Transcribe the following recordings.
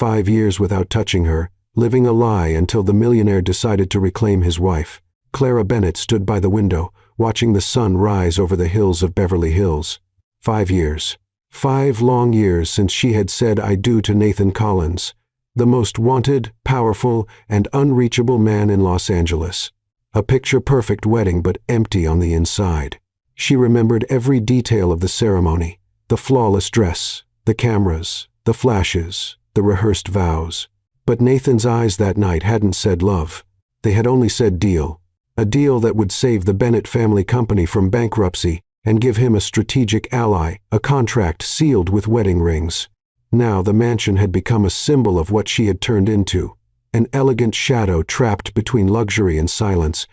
5 years without touching her, living a lie until the millionaire decided to reclaim his wife. Clara Bennett stood by the window, watching the sun rise over the hills of Beverly Hills. 5 years. 5 long years since she had said I do to Nathan Collins, the most wanted, powerful, and unreachable man in Los Angeles. A picture-perfect wedding, but empty on the inside. She remembered every detail of the ceremony, the flawless dress, the cameras, the flashes, the rehearsed vows. But Nathan's eyes that night hadn't said love. They had only said deal. A deal that would save the Bennett family company from bankruptcy and give him a strategic ally, a contract sealed with wedding rings. Now the mansion had become a symbol of what she had turned into, an elegant shadow trapped between luxury and silence.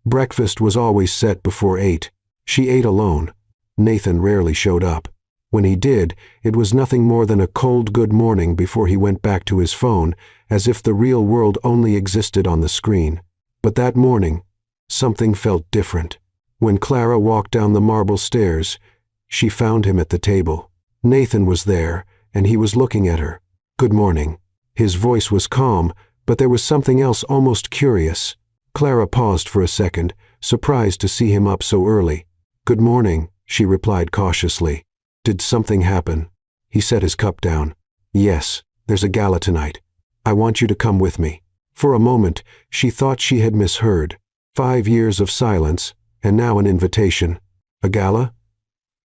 Breakfast was always set before 8. She ate alone. Nathan rarely showed up. When he did, it was nothing more than a cold good morning before he went back to his phone, as if the real world only existed on the screen. But that morning, something felt different. When Clara walked down the marble stairs, she found him at the table. Nathan was there, and he was looking at her. "Good morning." His voice was calm, but there was something else almost curious. Clara paused for a second, surprised to see him up so early. "Good morning," she replied cautiously. "Did something happen?" He set his cup down. "Yes, there's a gala tonight. I want you to come with me." For a moment, she thought she had misheard. 5 years of silence, and now an invitation. A gala?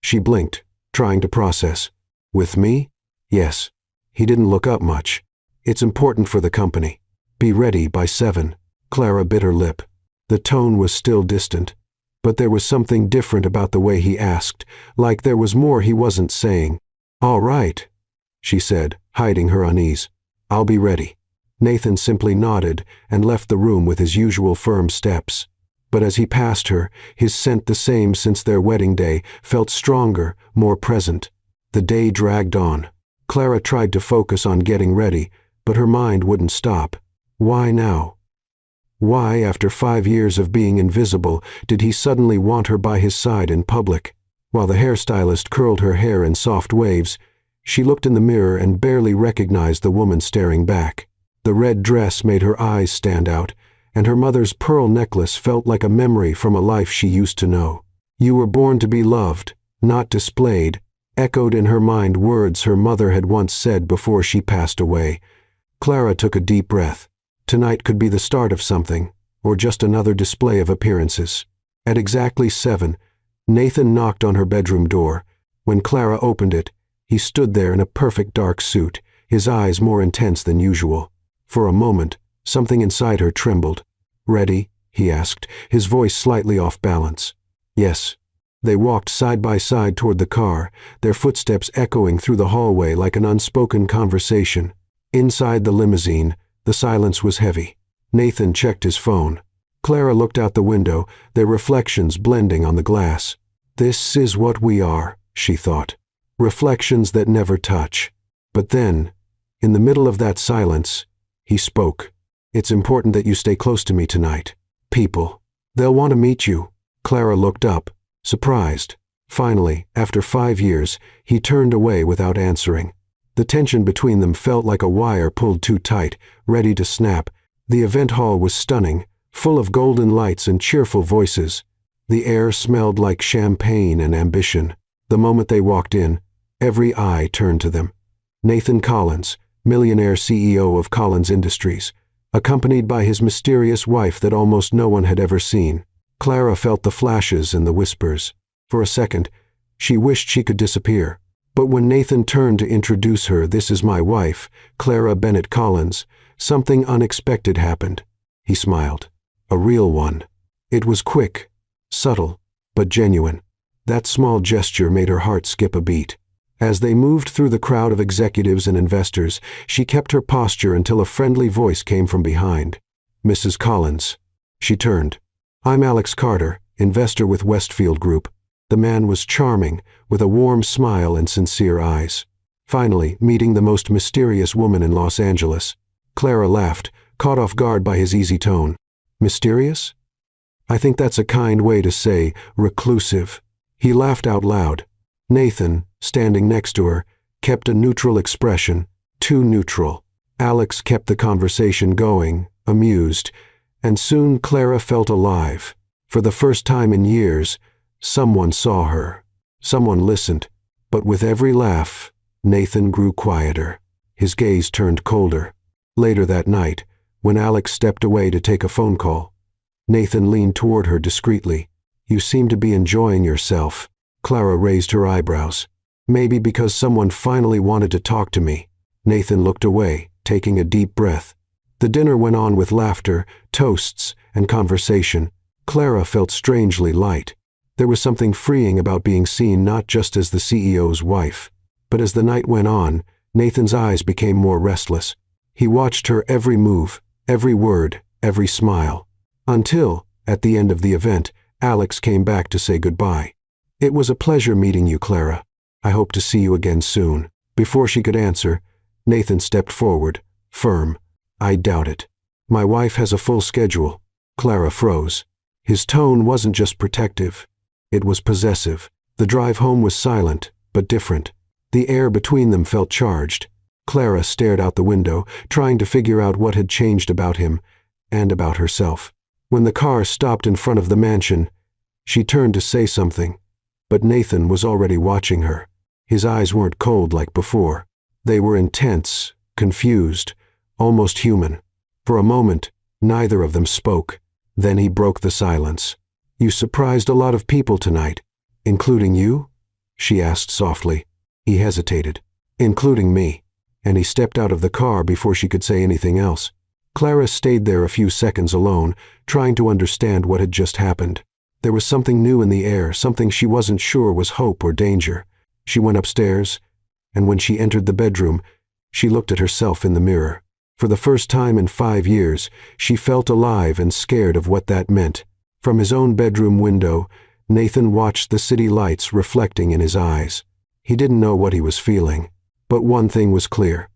She blinked, trying to process. "With me?" "Yes." He didn't look up much. "It's important for the company. Be ready by 7. Clara bit her lip. The tone was still distant, but there was something different about the way he asked, like there was more he wasn't saying. "All right," she said, hiding her unease. "I'll be ready." Nathan simply nodded and left the room with his usual firm steps. But as he passed her, his scent, the same since their wedding day, felt stronger, more present. The day dragged on. Clara tried to focus on getting ready, but her mind wouldn't stop. Why now? Why, after 5 years of being invisible, did he suddenly want her by his side in public? While the hairstylist curled her hair in soft waves, she looked in the mirror and barely recognized the woman staring back. The red dress made her eyes stand out, and her mother's pearl necklace felt like a memory from a life she used to know. "You were born to be loved, not displayed," echoed in her mind words her mother had once said before she passed away. Clara took a deep breath. Tonight could be the start of something, or just another display of appearances. At exactly 7, Nathan knocked on her bedroom door. When Clara opened it, he stood there in a perfect dark suit, his eyes more intense than usual. For a moment, something inside her trembled. "Ready?" he asked, his voice slightly off balance. "Yes." They walked side by side toward the car, their footsteps echoing through the hallway like an unspoken conversation. Inside the limousine, the silence was heavy. Nathan checked his phone. Clara looked out the window, their reflections blending on the glass. "This is what we are," she thought. Reflections that never touch. But then, in the middle of that silence, he spoke. "It's important that you stay close to me tonight. People. They'll want to meet you." Clara looked up, surprised. Finally, after 5 years, he turned away without answering. The tension between them felt like a wire pulled too tight, ready to snap. The event hall was stunning, full of golden lights and cheerful voices. The air smelled like champagne and ambition. The moment they walked in, every eye turned to them. Nathan Collins, Millionaire CEO of Collins Industries, accompanied by his mysterious wife that almost no one had ever seen. Clara felt the flashes and the whispers. For a second, she wished she could disappear. But when Nathan turned to introduce her, "This is my wife, Clara Bennett Collins," something unexpected happened. He smiled. A real one. It was quick, subtle, but genuine. That small gesture made her heart skip a beat. As they moved through the crowd of executives and investors, she kept her posture until a friendly voice came from behind. "Mrs. Collins." She turned. "I'm Alex Carter, investor with Westfield Group." The man was charming, with a warm smile and sincere eyes. Finally, meeting the most mysterious woman in Los Angeles. Clara laughed, caught off guard by his easy tone. "Mysterious? I think that's a kind way to say reclusive." He laughed out loud. Nathan, standing next to her, kept a neutral expression, too neutral. Alex kept the conversation going, amused, and soon Clara felt alive. For the first time in years, someone saw her. Someone listened. But with every laugh, Nathan grew quieter. His gaze turned colder. Later that night, when Alex stepped away to take a phone call, Nathan leaned toward her discreetly. "You seem to be enjoying yourself." Clara raised her eyebrows. "Maybe because someone finally wanted to talk to me." Nathan looked away, taking a deep breath. The dinner went on with laughter, toasts, and conversation. Clara felt strangely light. There was something freeing about being seen not just as the CEO's wife. But as the night went on, Nathan's eyes became more restless. He watched her every move, every word, every smile. Until, at the end of the event, Alex came back to say goodbye. "It was a pleasure meeting you, Clara. I hope to see you again soon." Before she could answer, Nathan stepped forward, firm. "I doubt it. My wife has a full schedule." Clara froze. His tone wasn't just protective. It was possessive. The drive home was silent, but different. The air between them felt charged. Clara stared out the window, trying to figure out what had changed about him, and about herself. When the car stopped in front of the mansion, she turned to say something, but Nathan was already watching her. His eyes weren't cold like before. They were intense, confused, almost human. For a moment, neither of them spoke. Then he broke the silence. "You surprised a lot of people tonight, including you?" she asked softly. He hesitated. "Including me," and he stepped out of the car before she could say anything else. Clara stayed there a few seconds alone, trying to understand what had just happened. There was something new in the air, something she wasn't sure was hope or danger. She went upstairs, and when she entered the bedroom, she looked at herself in the mirror. For the first time in 5 years, she felt alive and scared of what that meant. From his own bedroom window, Nathan watched the city lights reflecting in his eyes. He didn't know what he was feeling, but one thing was clear.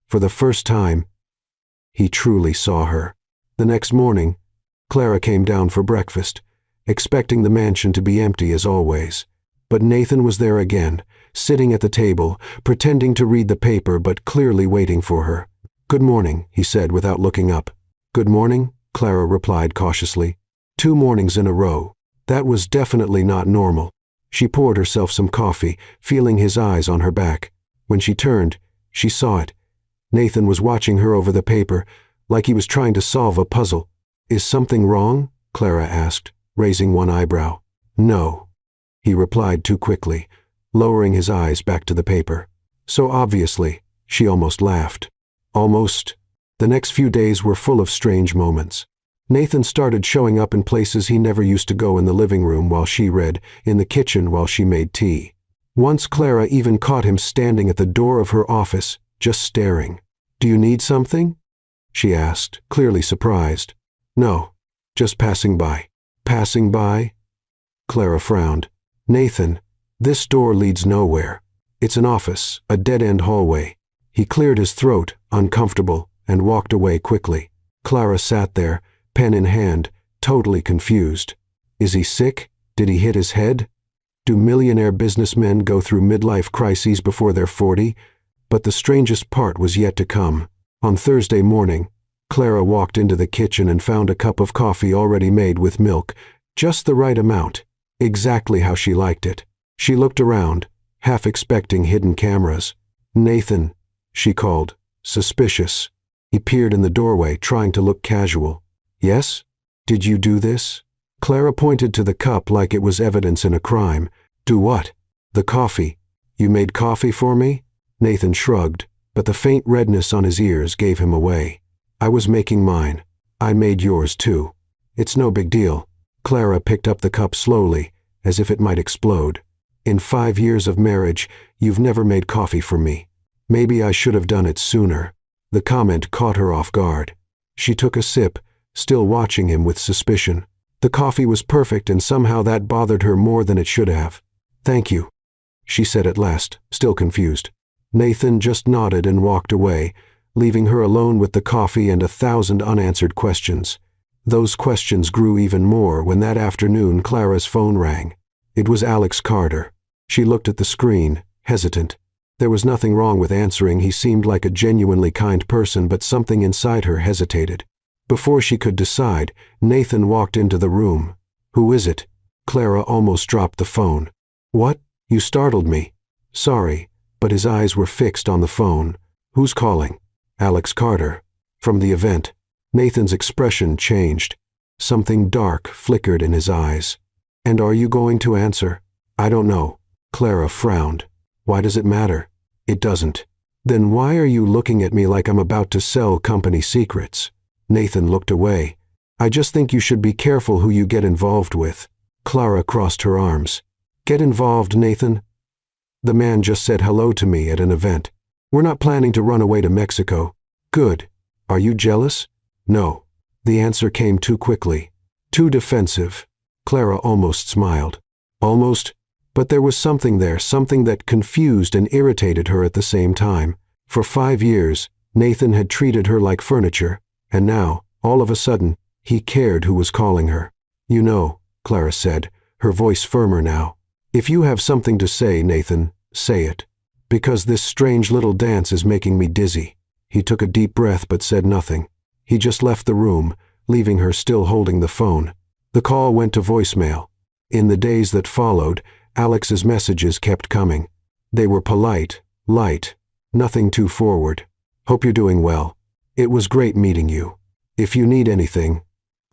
For the first time, he truly saw her. The next morning, Clara came down for breakfast, expecting the mansion to be empty as always. But Nathan was there again, sitting at the table, pretending to read the paper but clearly waiting for her. "Good morning," he said without looking up. "Good morning," Clara replied cautiously. 2 mornings in a row. That was definitely not normal. She poured herself some coffee, feeling his eyes on her back. When she turned, she saw it. Nathan was watching her over the paper, like he was trying to solve a puzzle. "Is something wrong?" Clara asked, raising one eyebrow. "No," he replied too quickly, lowering his eyes back to the paper. So obviously, she almost laughed. Almost. The next few days were full of strange moments. Nathan started showing up in places he never used to go: in the living room while she read, in the kitchen while she made tea. Once Clara even caught him standing at the door of her office, just staring. "Do you need something?" she asked, clearly surprised. "No, just passing by." "Passing by?" Clara frowned. "Nathan, this door leads nowhere. It's an office, a dead-end hallway." He cleared his throat, uncomfortable, and walked away quickly. Clara sat there, pen in hand, totally confused. Is he sick? Did he hit his head? Do millionaire businessmen go through midlife crises before they're 40? But the strangest part was yet to come. On Thursday morning, Clara walked into the kitchen and found a cup of coffee already made with milk, just the right amount, exactly how she liked it. She looked around, half expecting hidden cameras. "Nathan," she called, suspicious. He peered in the doorway, trying to look casual. "Yes? Did you do this?" Clara pointed to the cup like it was evidence in a crime. "Do what?" "The coffee. You made coffee for me?" Nathan shrugged, but the faint redness on his ears gave him away. "I was making mine. I made yours too. It's no big deal." Clara picked up the cup slowly, as if it might explode. "In 5 years of marriage, you've never made coffee for me. Maybe I should have done it sooner." The comment caught her off guard. She took a sip, still watching him with suspicion. The coffee was perfect, and somehow that bothered her more than it should have. "Thank you," she said at last, still confused. Nathan just nodded and walked away, leaving her alone with the coffee and 1,000 unanswered questions. Those questions grew even more when that afternoon Clara's phone rang. It was Alex Carter. She looked at the screen, hesitant. There was nothing wrong with answering. He seemed like a genuinely kind person, but something inside her hesitated. Before she could decide, Nathan walked into the room. "Who is it?" Clara almost dropped the phone. "What? You startled me." "Sorry," but his eyes were fixed on the phone. "Who's calling?" "Alex Carter." "From the event." Nathan's expression changed. Something dark flickered in his eyes. "And are you going to answer?" "I don't know." Clara frowned. "Why does it matter?" "It doesn't." "Then why are you looking at me like I'm about to sell company secrets?" Nathan looked away. "I just think you should be careful who you get involved with." Clara crossed her arms. "Get involved, Nathan?" "The man just said hello to me at an event. We're not planning to run away to Mexico." "Good. Are you jealous?" "No." The answer came too quickly. Too defensive. Clara almost smiled. Almost? But there was something there, something that confused and irritated her at the same time. For 5 years, Nathan had treated her like furniture, and now, all of a sudden, he cared who was calling her. "You know," Clara said, her voice firmer now. "If you have something to say, Nathan, say it. Because this strange little dance is making me dizzy." He took a deep breath but said nothing. He just left the room, leaving her still holding the phone. The call went to voicemail. In the days that followed, Alex's messages kept coming. They were polite, light, nothing too forward. "Hope you're doing well. It was great meeting you. If you need anything,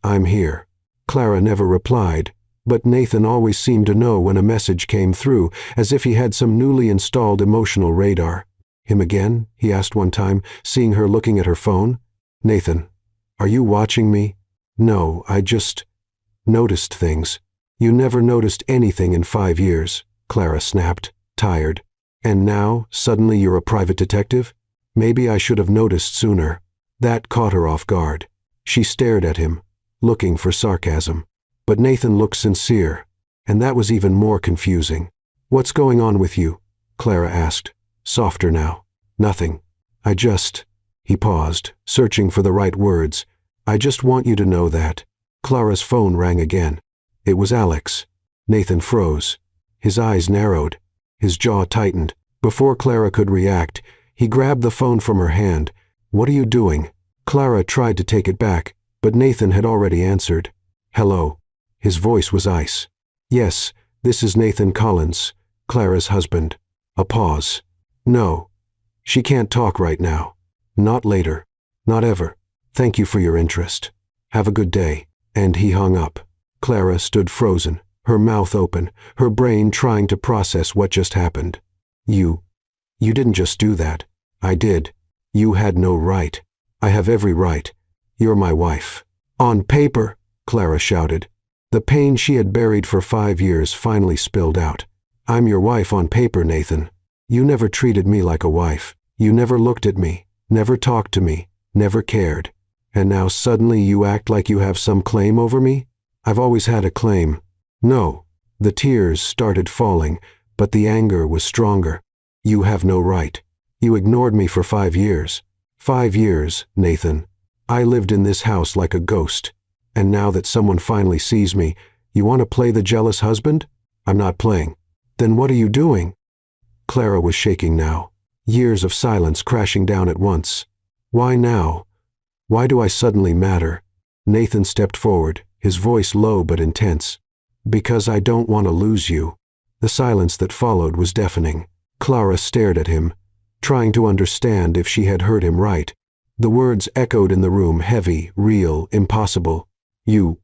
I'm here." Clara never replied, but Nathan always seemed to know when a message came through, as if he had some newly installed emotional radar. "Him again?" he asked one time, seeing her looking at her phone. "Nathan, are you watching me?" "No, I just noticed things." "You never noticed anything in 5 years," Clara snapped, tired. "And now, suddenly you're a private detective? Maybe I should have noticed sooner." That caught her off guard. She stared at him, looking for sarcasm. But Nathan looked sincere, and that was even more confusing. "What's going on with you?" Clara asked, softer now. "Nothing. I just—" He paused, searching for the right words. "I just want you to know that." Clara's phone rang again. It was Alex. Nathan froze. His eyes narrowed. His jaw tightened. Before Clara could react, he grabbed the phone from her hand. "What are you doing?" Clara tried to take it back, but Nathan had already answered. "Hello." His voice was ice. "Yes, this is Nathan Collins, Clara's husband." A pause. "No. She can't talk right now. Not later. Not ever. Thank you for your interest. Have a good day." And he hung up. Clara stood frozen, her mouth open, her brain trying to process what just happened. You didn't just do that." "I did. You had no right." "I have every right. You're my wife." "On paper," Clara shouted. The pain she had buried for 5 years finally spilled out. "I'm your wife on paper, Nathan. You never treated me like a wife. You never looked at me, never talked to me, never cared. And now suddenly you act like you have some claim over me?" "I've always had a claim." "No." The tears started falling, but the anger was stronger. "You have no right. You ignored me for 5 years. 5 years, Nathan. I lived in this house like a ghost. And now that someone finally sees me, you want to play the jealous husband?" "I'm not playing." "Then what are you doing?" Clara was shaking now. Years of silence crashing down at once. "Why now? Why do I suddenly matter?" Nathan stepped forward, his voice low but intense. "Because I don't want to lose you." The silence that followed was deafening. Clara stared at him, trying to understand if she had heard him right. The words echoed in the room, heavy, real, impossible. "You—"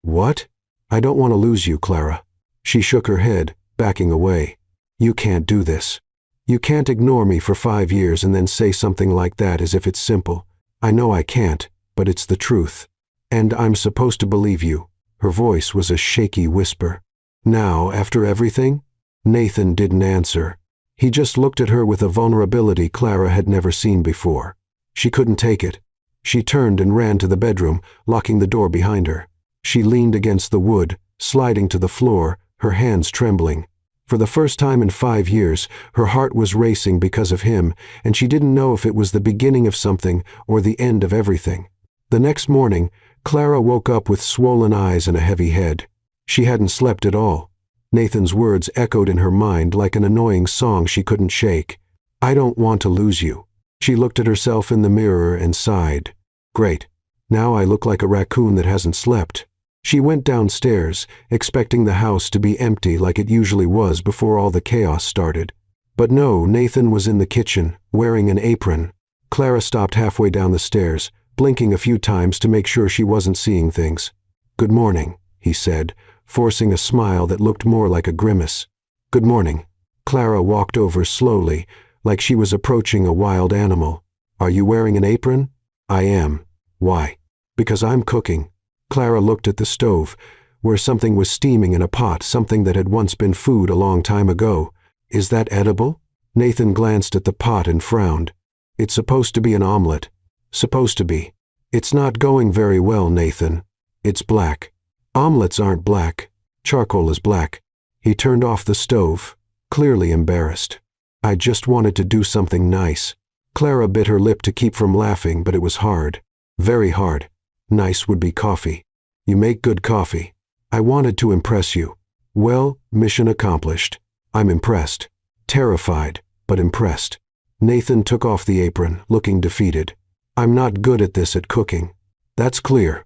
"What?" "I don't want to lose you, Clara." She shook her head, backing away. "You can't do this. You can't ignore me for 5 years and then say something like that as if it's simple. I know I can't, but it's the truth. And I'm supposed to believe you." Her voice was a shaky whisper. "Now, after everything?" Nathan didn't answer. He just looked at her with a vulnerability Clara had never seen before. She couldn't take it. She turned and ran to the bedroom, locking the door behind her. She leaned against the wood, sliding to the floor, her hands trembling. For the first time in 5 years, her heart was racing because of him, and she didn't know if it was the beginning of something or the end of everything. The next morning, Clara woke up with swollen eyes and a heavy head. She hadn't slept at all. Nathan's words echoed in her mind like an annoying song she couldn't shake. I don't want to lose you. She looked at herself in the mirror and sighed. Great. Now I look like a raccoon that hasn't slept. She went downstairs, expecting the house to be empty like it usually was before all the chaos started. But no, Nathan was in the kitchen, wearing an apron. Clara stopped halfway down the stairs, blinking a few times to make sure she wasn't seeing things. Good morning, he said, forcing a smile that looked more like a grimace. Good morning. Clara walked over slowly, like she was approaching a wild animal. Are you wearing an apron? I am. Why? Because I'm cooking. Clara looked at the stove, where something was steaming in a pot, something that had once been food a long time ago. Is that edible? Nathan glanced at the pot and frowned. It's supposed to be an omelet. Supposed to be. It's not going very well, Nathan. It's black. Omelets aren't black. Charcoal is black. He turned off the stove, clearly embarrassed. I just wanted to do something nice. Clara bit her lip to keep from laughing, but it was hard. Very hard. Nice would be coffee. You make good coffee. I wanted to impress you. Well, mission accomplished. I'm impressed. Terrified, but impressed. Nathan took off the apron, looking defeated. I'm not good at this at cooking. That's clear.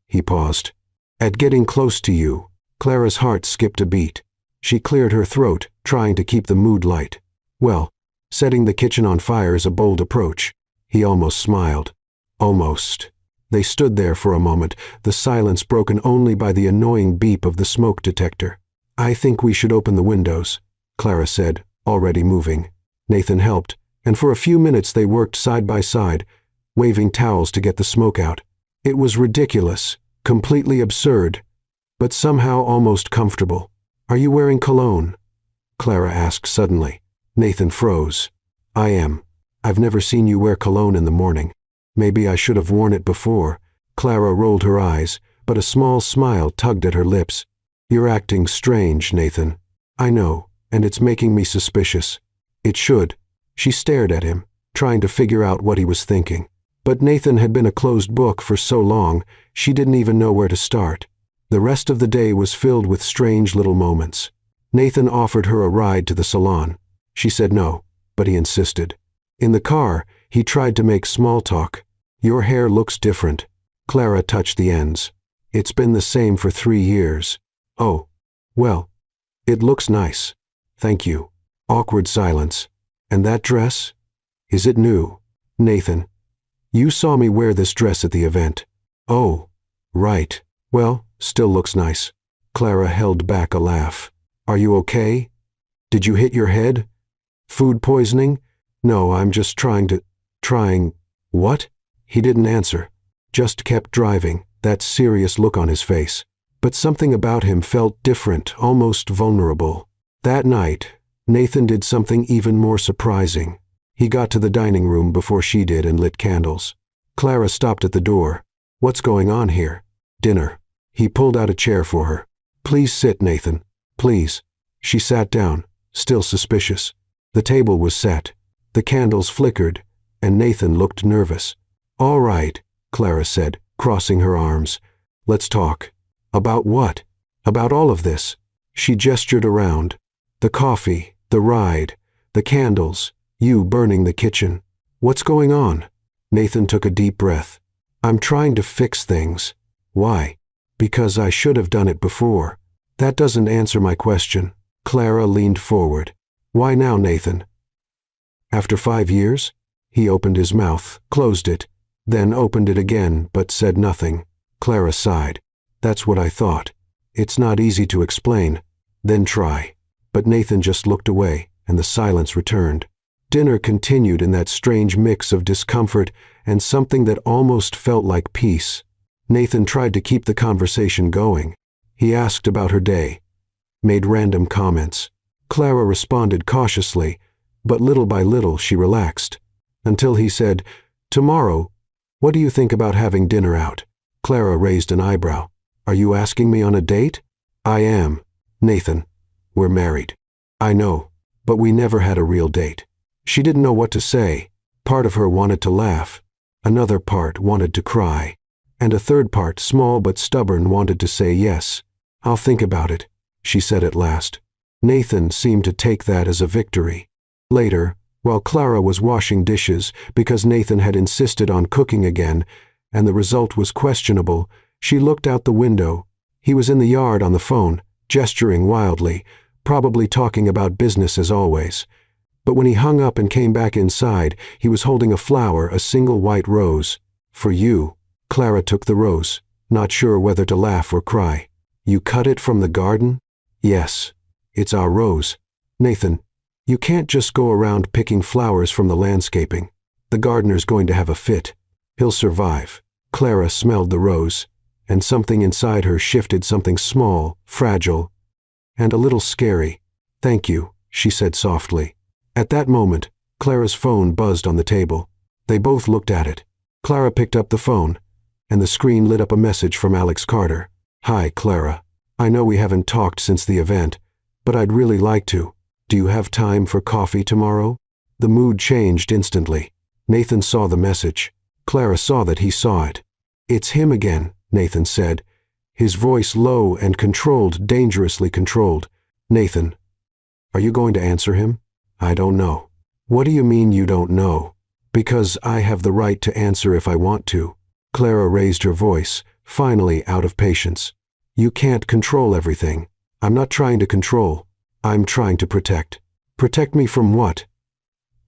He paused. At getting close to you. Clara's heart skipped a beat. She cleared her throat, trying to keep the mood light. Well, setting the kitchen on fire is a bold approach. He almost smiled. Almost. They stood there for a moment, the silence broken only by the annoying beep of the smoke detector. I think we should open the windows, Clara said, already moving. Nathan helped, and for a few minutes they worked side by side, waving towels to get the smoke out. It was ridiculous, completely absurd, but somehow almost comfortable. Are you wearing cologne? Clara asked suddenly. Nathan froze. I am. I've never seen you wear cologne in the morning. Maybe I should have worn it before. Clara rolled her eyes, but a small smile tugged at her lips. You're acting strange, Nathan. I know, and it's making me suspicious. It should. She stared at him, trying to figure out what he was thinking. But Nathan had been a closed book for so long, she didn't even know where to start. The rest of the day was filled with strange little moments. Nathan offered her a ride to the salon. She said no, but he insisted. In the car, he tried to make small talk. Your hair looks different. Clara touched the ends. It's been the same for 3 years. Oh, well, it looks nice. Thank you. Awkward silence. And that dress? Is it new? Nathan, you saw me wear this dress at the event. Oh, right. Well, still looks nice. Clara held back a laugh. Are you okay? Did you hit your head? Food poisoning? No, I'm just trying. What? He didn't answer. Just kept driving, that serious look on his face. But something about him felt different, almost vulnerable. That night, Nathan did something even more surprising. He got to the dining room before she did and lit candles. Clara stopped at the door. What's going on here? Dinner. He pulled out a chair for her. Please sit, Nathan. Please. She sat down, still suspicious. The table was set. The candles flickered, and Nathan looked nervous. All right, Clara said, crossing her arms. Let's talk. About what? About all of this. She gestured around. The coffee, the ride, the candles, you burning the kitchen. What's going on? Nathan took a deep breath. I'm trying to fix things. Why? Because I should have done it before. That doesn't answer my question. Clara leaned forward. Why now, Nathan? After 5 years? He opened his mouth, closed it, then opened it again, but said nothing. Clara sighed. That's what I thought. It's not easy to explain. Then try. But Nathan just looked away, and the silence returned. Dinner continued in that strange mix of discomfort and something that almost felt like peace. Nathan tried to keep the conversation going. He asked about her day, made random comments. Clara responded cautiously, but little by little she relaxed. Until he said, Tomorrow, what do you think about having dinner out? Clara raised an eyebrow. Are you asking me on a date? I am. Nathan, we're married. I know, but we never had a real date. She didn't know what to say. Part of her wanted to laugh. Another part wanted to cry. And a third part, small but stubborn, wanted to say yes. I'll think about it. she said at last. Nathan seemed to take that as a victory. Later, while Clara was washing dishes because Nathan had insisted on cooking again, and the result was questionable, she looked out the window. He was in the yard on the phone, gesturing wildly, probably talking about business as always. But when he hung up and came back inside, he was holding a flower, a single white rose. "For you." Clara took the rose, not sure whether to laugh or cry. "You cut it from the garden?" "Yes. It's our rose." "Nathan, you can't just go around picking flowers from the landscaping. The gardener's going to have a fit. He'll survive." Clara smelled the rose, and something inside her shifted, something small, fragile, and a little scary. "Thank you," she said softly. At that moment, Clara's phone buzzed on the table. They both looked at it. Clara picked up the phone, and the screen lit up a message from Alex Carter. "Hi, Clara. I know we haven't talked since the event, but I'd really like to. Do you have time for coffee tomorrow?" The mood changed instantly. Nathan saw the message. Clara saw that he saw it. "It's him again," Nathan said, his voice low and controlled, dangerously controlled. "Nathan, are you going to answer him?" "I don't know." "What do you mean you don't know?" "Because I have the right to answer if I want to." Clara raised her voice, finally out of patience. "You can't control everything. I'm not trying to control. I'm trying to protect." "Protect me from what?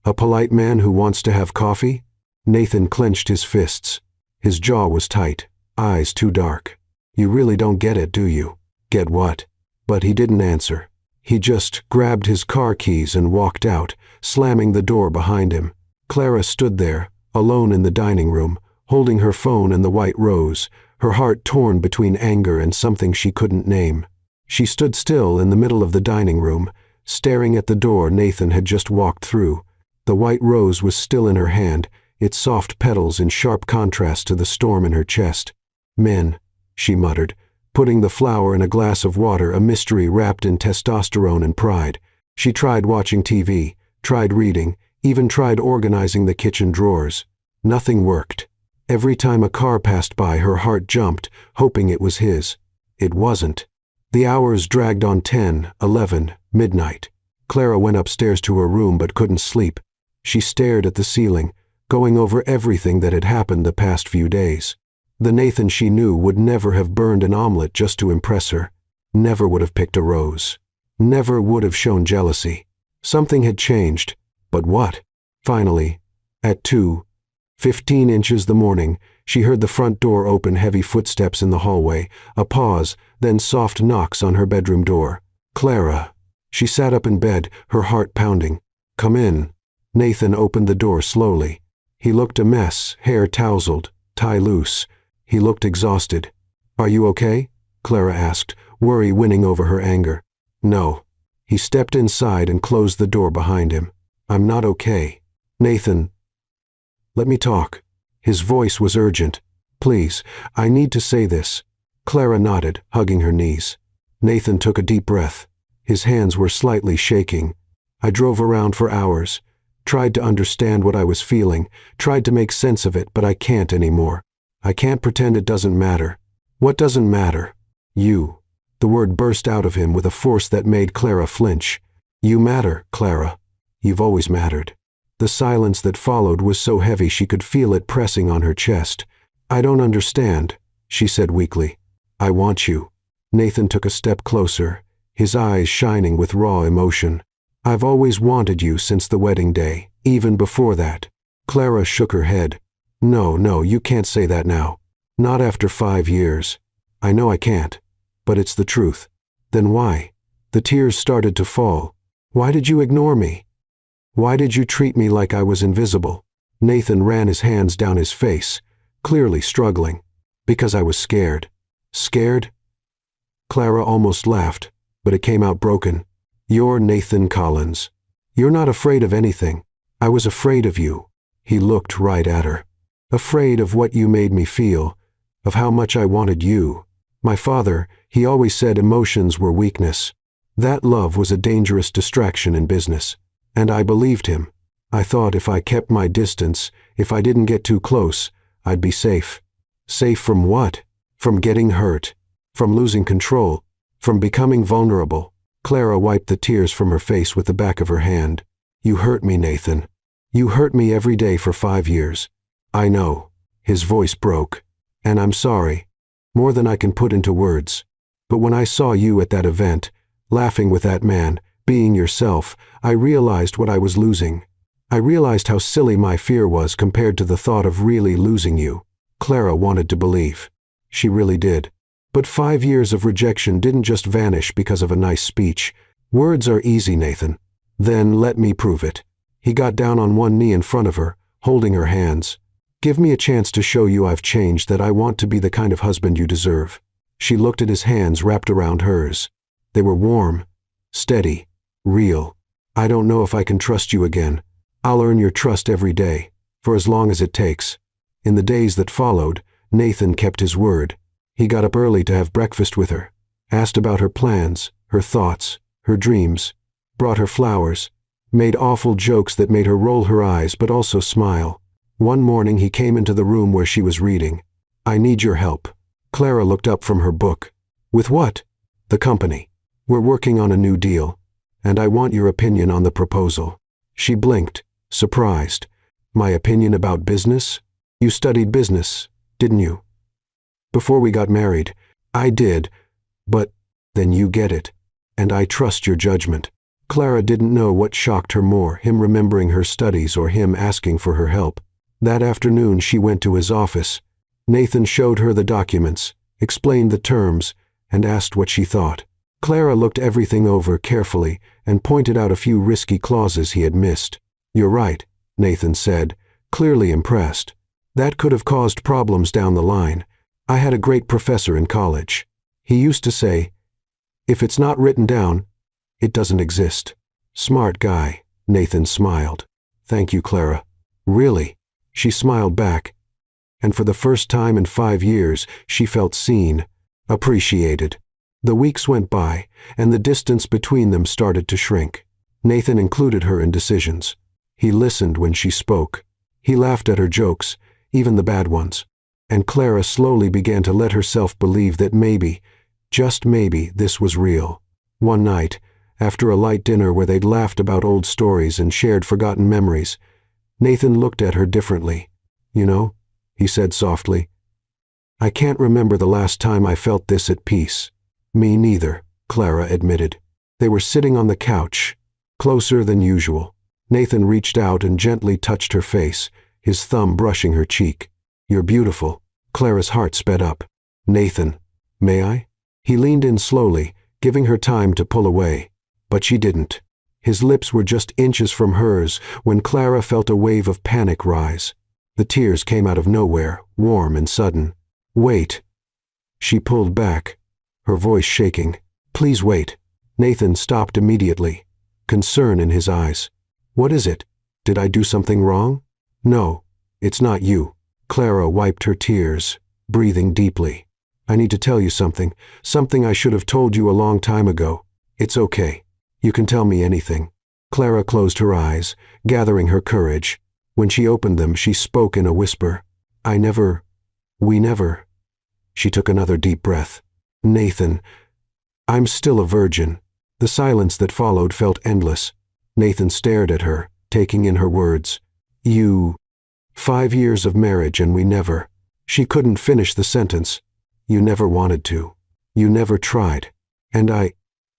A polite man who wants to have coffee?" Nathan clenched his fists. His jaw was tight, eyes too dark. "You really don't get it, do you?" "Get what?" But he didn't answer. He just grabbed his car keys and walked out, slamming the door behind him. Clara stood there, alone in the dining room, holding her phone and the white rose, her heart torn between anger and something she couldn't name. She stood still in the middle of the dining room, staring at the door Nathan had just walked through. The white rose was still in her hand, its soft petals in sharp contrast to the storm in her chest. "Men," she muttered, putting the flower in a glass of water, a mystery wrapped in testosterone and pride. She tried watching TV, tried reading, even tried organizing the kitchen drawers. Nothing worked. Every time a car passed by, her heart jumped, hoping it was his. It wasn't. The hours dragged on 10, 11, midnight. Clara went upstairs to her room but couldn't sleep. She stared at the ceiling, going over everything that had happened the past few days. The Nathan she knew would never have burned an omelet just to impress her, never would have picked a rose, never would have shown jealousy. Something had changed, but what? Finally, at 2:15 the morning, she heard the front door open, heavy footsteps in the hallway, a pause, then soft knocks on her bedroom door. "Clara." She sat up in bed, her heart pounding. "Come in." Nathan opened the door slowly. He looked a mess, hair tousled, tie loose. He looked exhausted. "Are you okay?" Clara asked, worry winning over her anger. "No." He stepped inside and closed the door behind him. "I'm not okay." "Nathan, let me talk." His voice was urgent. "Please, I need to say this." Clara nodded, hugging her knees. Nathan took a deep breath. His hands were slightly shaking. "I drove around for hours, tried to understand what I was feeling, tried to make sense of it, but I can't anymore. I can't pretend it doesn't matter." "What doesn't matter?" "You." The word burst out of him with a force that made Clara flinch. "You matter, Clara. You've always mattered." The silence that followed was so heavy she could feel it pressing on her chest. "I don't understand," she said weakly. "I want you." Nathan took a step closer, his eyes shining with raw emotion. "I've always wanted you since the wedding day, even before that." Clara shook her head. No, you can't say that now. Not after 5 years. I know I can't, but it's the truth." "Then why?" The tears started to fall. "Why did you ignore me? Why did you treat me like I was invisible?" Nathan ran his hands down his face, clearly struggling. "Because I was scared." "Scared?" Clara almost laughed, but it came out broken. "You're Nathan Collins. You're not afraid of anything. I was afraid of you." He looked right at her. "Afraid of what you made me feel, of how much I wanted you. My father, he always said emotions were weakness. That love was a dangerous distraction in business. And I believed him. I thought if I kept my distance, if I didn't get too close, I'd be safe." "Safe from what?" "From getting hurt. From losing control. From becoming vulnerable, Clara wiped the tears from her face with the back of her hand. You hurt me, Nathan. You hurt me every day for 5 years. I know. His voice broke. And I'm sorry. More than I can put into words. But when I saw you at that event, laughing with that man, being yourself, I realized what I was losing. I realized how silly my fear was compared to the thought of really losing you. Clara wanted to believe. She really did. But 5 years of rejection didn't just vanish because of a nice speech. Words are easy, Nathan. Then let me prove it. He got down on one knee in front of her, holding her hands. Give me a chance to show you I've changed, that I want to be the kind of husband you deserve. She looked at his hands wrapped around hers. They were warm, steady, real. I don't know if I can trust you again. I'll earn your trust every day, for as long as it takes. In the days that followed, Nathan kept his word. He got up early to have breakfast with her, asked about her plans, her thoughts, her dreams, brought her flowers, made awful jokes that made her roll her eyes but also smile. One morning he came into the room where she was reading. I need your help. Clara looked up from her book. With what? The company. We're working on a new deal, and I want your opinion on the proposal. She blinked, surprised. My opinion about business? You studied business, didn't you? Before we got married. I did, but then you get it, and I trust your judgment. Clara didn't know what shocked her more, him remembering her studies or him asking for her help. That afternoon she went to his office. Nathan showed her the documents, explained the terms, and asked what she thought. Clara looked everything over carefully and pointed out a few risky clauses he had missed. You're right, Nathan said, clearly impressed. That could have caused problems down the line. I had a great professor in college. He used to say, if it's not written down, it doesn't exist. Smart guy, Nathan smiled. Thank you, Clara. Really? She smiled back. And for the first time in 5 years, she felt seen, appreciated. The weeks went by, and the distance between them started to shrink. Nathan included her in decisions. He listened when she spoke. He laughed at her jokes, even the bad ones. And Clara slowly began to let herself believe that maybe, just maybe, this was real. One night, after a light dinner where they'd laughed about old stories and shared forgotten memories, Nathan looked at her differently. You know, he said softly, I can't remember the last time I felt this at peace. Me neither, Clara admitted. They were sitting on the couch, closer than usual. Nathan reached out and gently touched her face, his thumb brushing her cheek. You're beautiful. Clara's heart sped up. Nathan, may I? He leaned in slowly, giving her time to pull away. But she didn't. His lips were just inches from hers when Clara felt a wave of panic rise. The tears came out of nowhere, warm and sudden. Wait. She pulled back, her voice shaking. Please wait. Nathan stopped immediately, concern in his eyes. What is it? Did I do something wrong? No, it's not you. Clara wiped her tears, breathing deeply. I need to tell you something I should have told you a long time ago. It's okay. You can tell me anything. Clara closed her eyes, gathering her courage. When she opened them, she spoke in a whisper. We never. She took another deep breath. Nathan, I'm still a virgin. The silence that followed felt endless. Nathan stared at her, taking in her words. 5 years of marriage and we never. She couldn't finish the sentence. You never wanted to. You never tried. And I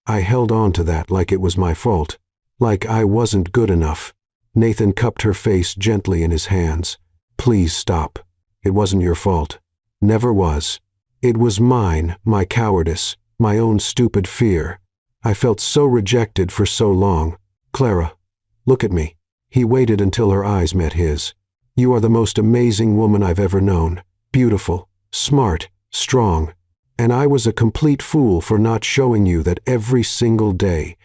held on to that like it was my fault. Like I wasn't good enough. Nathan cupped her face gently in his hands. Please stop. It wasn't your fault. Never was. It was mine, my cowardice, my own stupid fear. I felt so rejected for so long. Clara, look at me. He waited until her eyes met his. You are the most amazing woman I've ever known. Beautiful, smart, strong. And I was a complete fool for not showing you that every single day.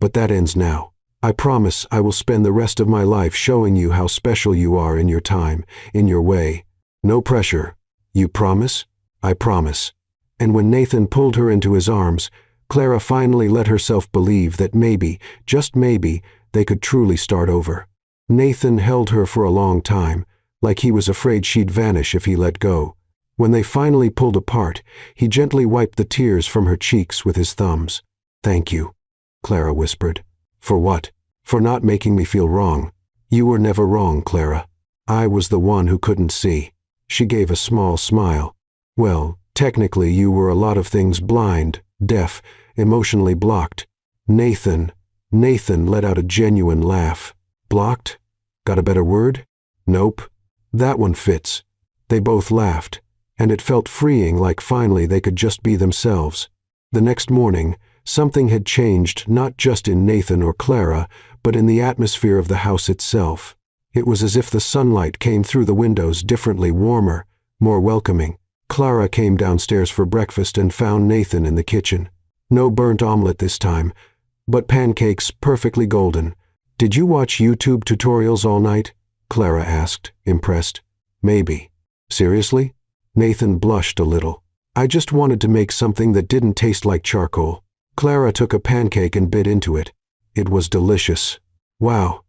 But that ends now. I promise I will spend the rest of my life showing you how special you are in your time, in your way. No pressure. You promise? I promise. And when Nathan pulled her into his arms, Clara finally let herself believe that maybe, just maybe, they could truly start over. Nathan held her for a long time, like he was afraid she'd vanish if he let go. When they finally pulled apart, he gently wiped the tears from her cheeks with his thumbs. "Thank you," Clara whispered. "For what?" "For not making me feel wrong." "You were never wrong, Clara. I was the one who couldn't see." She gave a small smile. "Well, technically you were a lot of things: blind, deaf, emotionally blocked." Nathan let out a genuine laugh. "Blocked? Got a better word?" "Nope. That one fits." They both laughed, and it felt freeing, like finally they could just be themselves. The next morning, something had changed, not just in Nathan or Clara, but in the atmosphere of the house itself. It was as if the sunlight came through the windows differently, warmer, more welcoming. Clara came downstairs for breakfast and found Nathan in the kitchen. No burnt omelet this time, but pancakes perfectly golden. "Did you watch YouTube tutorials all night?" Clara asked, impressed. "Maybe." "Seriously?" Nathan blushed a little. "I just wanted to make something that didn't taste like charcoal." Clara took a pancake and bit into it. It was delicious. "Wow.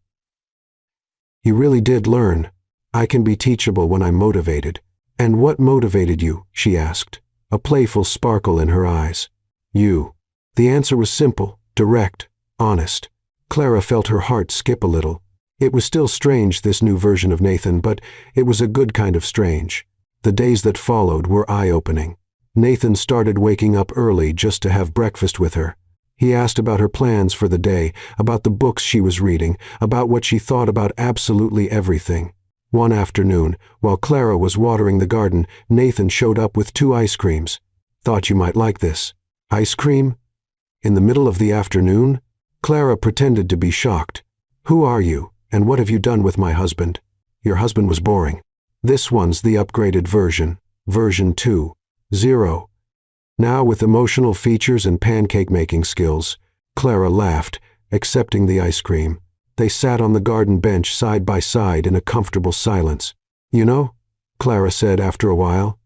You really did learn. I can be teachable when I'm motivated." "And what motivated you?" she asked, a playful sparkle in her eyes. "You." The answer was simple, direct, honest. Clara felt her heart skip a little. It was still strange, this new version of Nathan, but it was a good kind of strange. The days that followed were eye-opening. Nathan started waking up early just to have breakfast with her. He asked about her plans for the day, about the books she was reading, about what she thought about absolutely everything. One afternoon, while Clara was watering the garden, Nathan showed up with 2 ice creams. "Thought you might like this." "Ice cream? In the middle of the afternoon?" Clara pretended to be shocked. "Who are you, and what have you done with my husband?" "Your husband was boring. This one's the upgraded version, version 2.0. Now with emotional features and pancake-making skills." Clara laughed, accepting the ice cream. They sat on the garden bench side by side in a comfortable silence. "You know," Clara said after a while,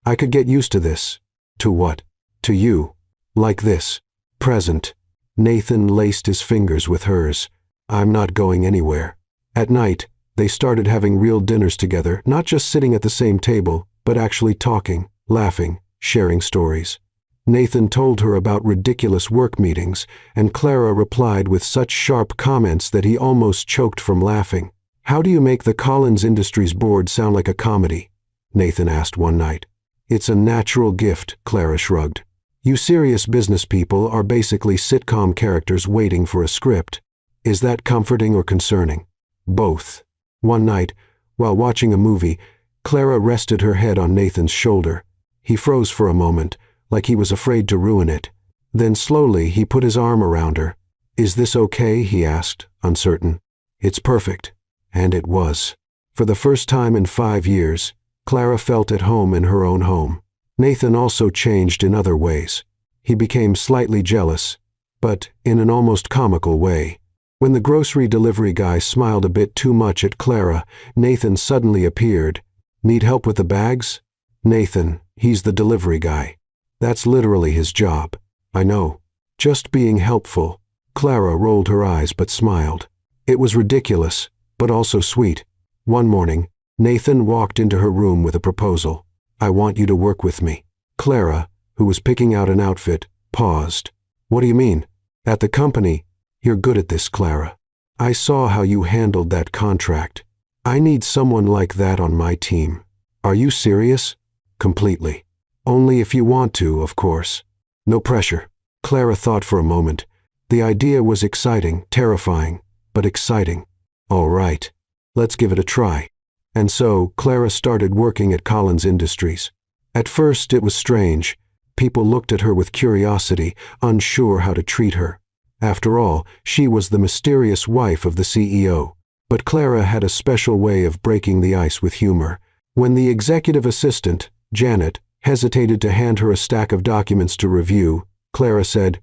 "I could get used to this." "To what?" "To you. Like this. Present." Nathan laced his fingers with hers. "I'm not going anywhere." At night, they started having real dinners together, not just sitting at the same table, but actually talking, laughing, sharing stories. Nathan told her about ridiculous work meetings, and Clara replied with such sharp comments that he almost choked from laughing. "How do you make the Collins Industries board sound like a comedy?" Nathan asked one night. "It's a natural gift," Clara shrugged. "You serious business people are basically sitcom characters waiting for a script." "Is that comforting or concerning?" "Both." One night, while watching a movie, Clara rested her head on Nathan's shoulder. He froze for a moment, like he was afraid to ruin it. Then slowly he put his arm around her. "Is this okay?" he asked, uncertain. "It's perfect." And it was. For the first time in 5 years, Clara felt at home in her own home. Nathan also changed in other ways. He became slightly jealous, but in an almost comical way. When the grocery delivery guy smiled a bit too much at Clara, Nathan suddenly appeared. "Need help with the bags?" "Nathan, he's the delivery guy. That's literally his job." "I know. Just being helpful." Clara rolled her eyes but smiled. It was ridiculous, but also sweet. One morning, Nathan walked into her room with a proposal. "I want you to work with me." Clara, who was picking out an outfit, paused. "What do you mean?" "At the company. You're good at this, Clara. I saw how you handled that contract. I need someone like that on my team." "Are you serious?" "Completely. Only if you want to, of course. No pressure." Clara thought for a moment. The idea was exciting, terrifying, but exciting. "All right. Let's give it a try." And so, Clara started working at Collins Industries. At first, it was strange. People looked at her with curiosity, unsure how to treat her. After all, she was the mysterious wife of the CEO. But Clara had a special way of breaking the ice with humor. When the executive assistant, Janet, hesitated to hand her a stack of documents to review, Clara said,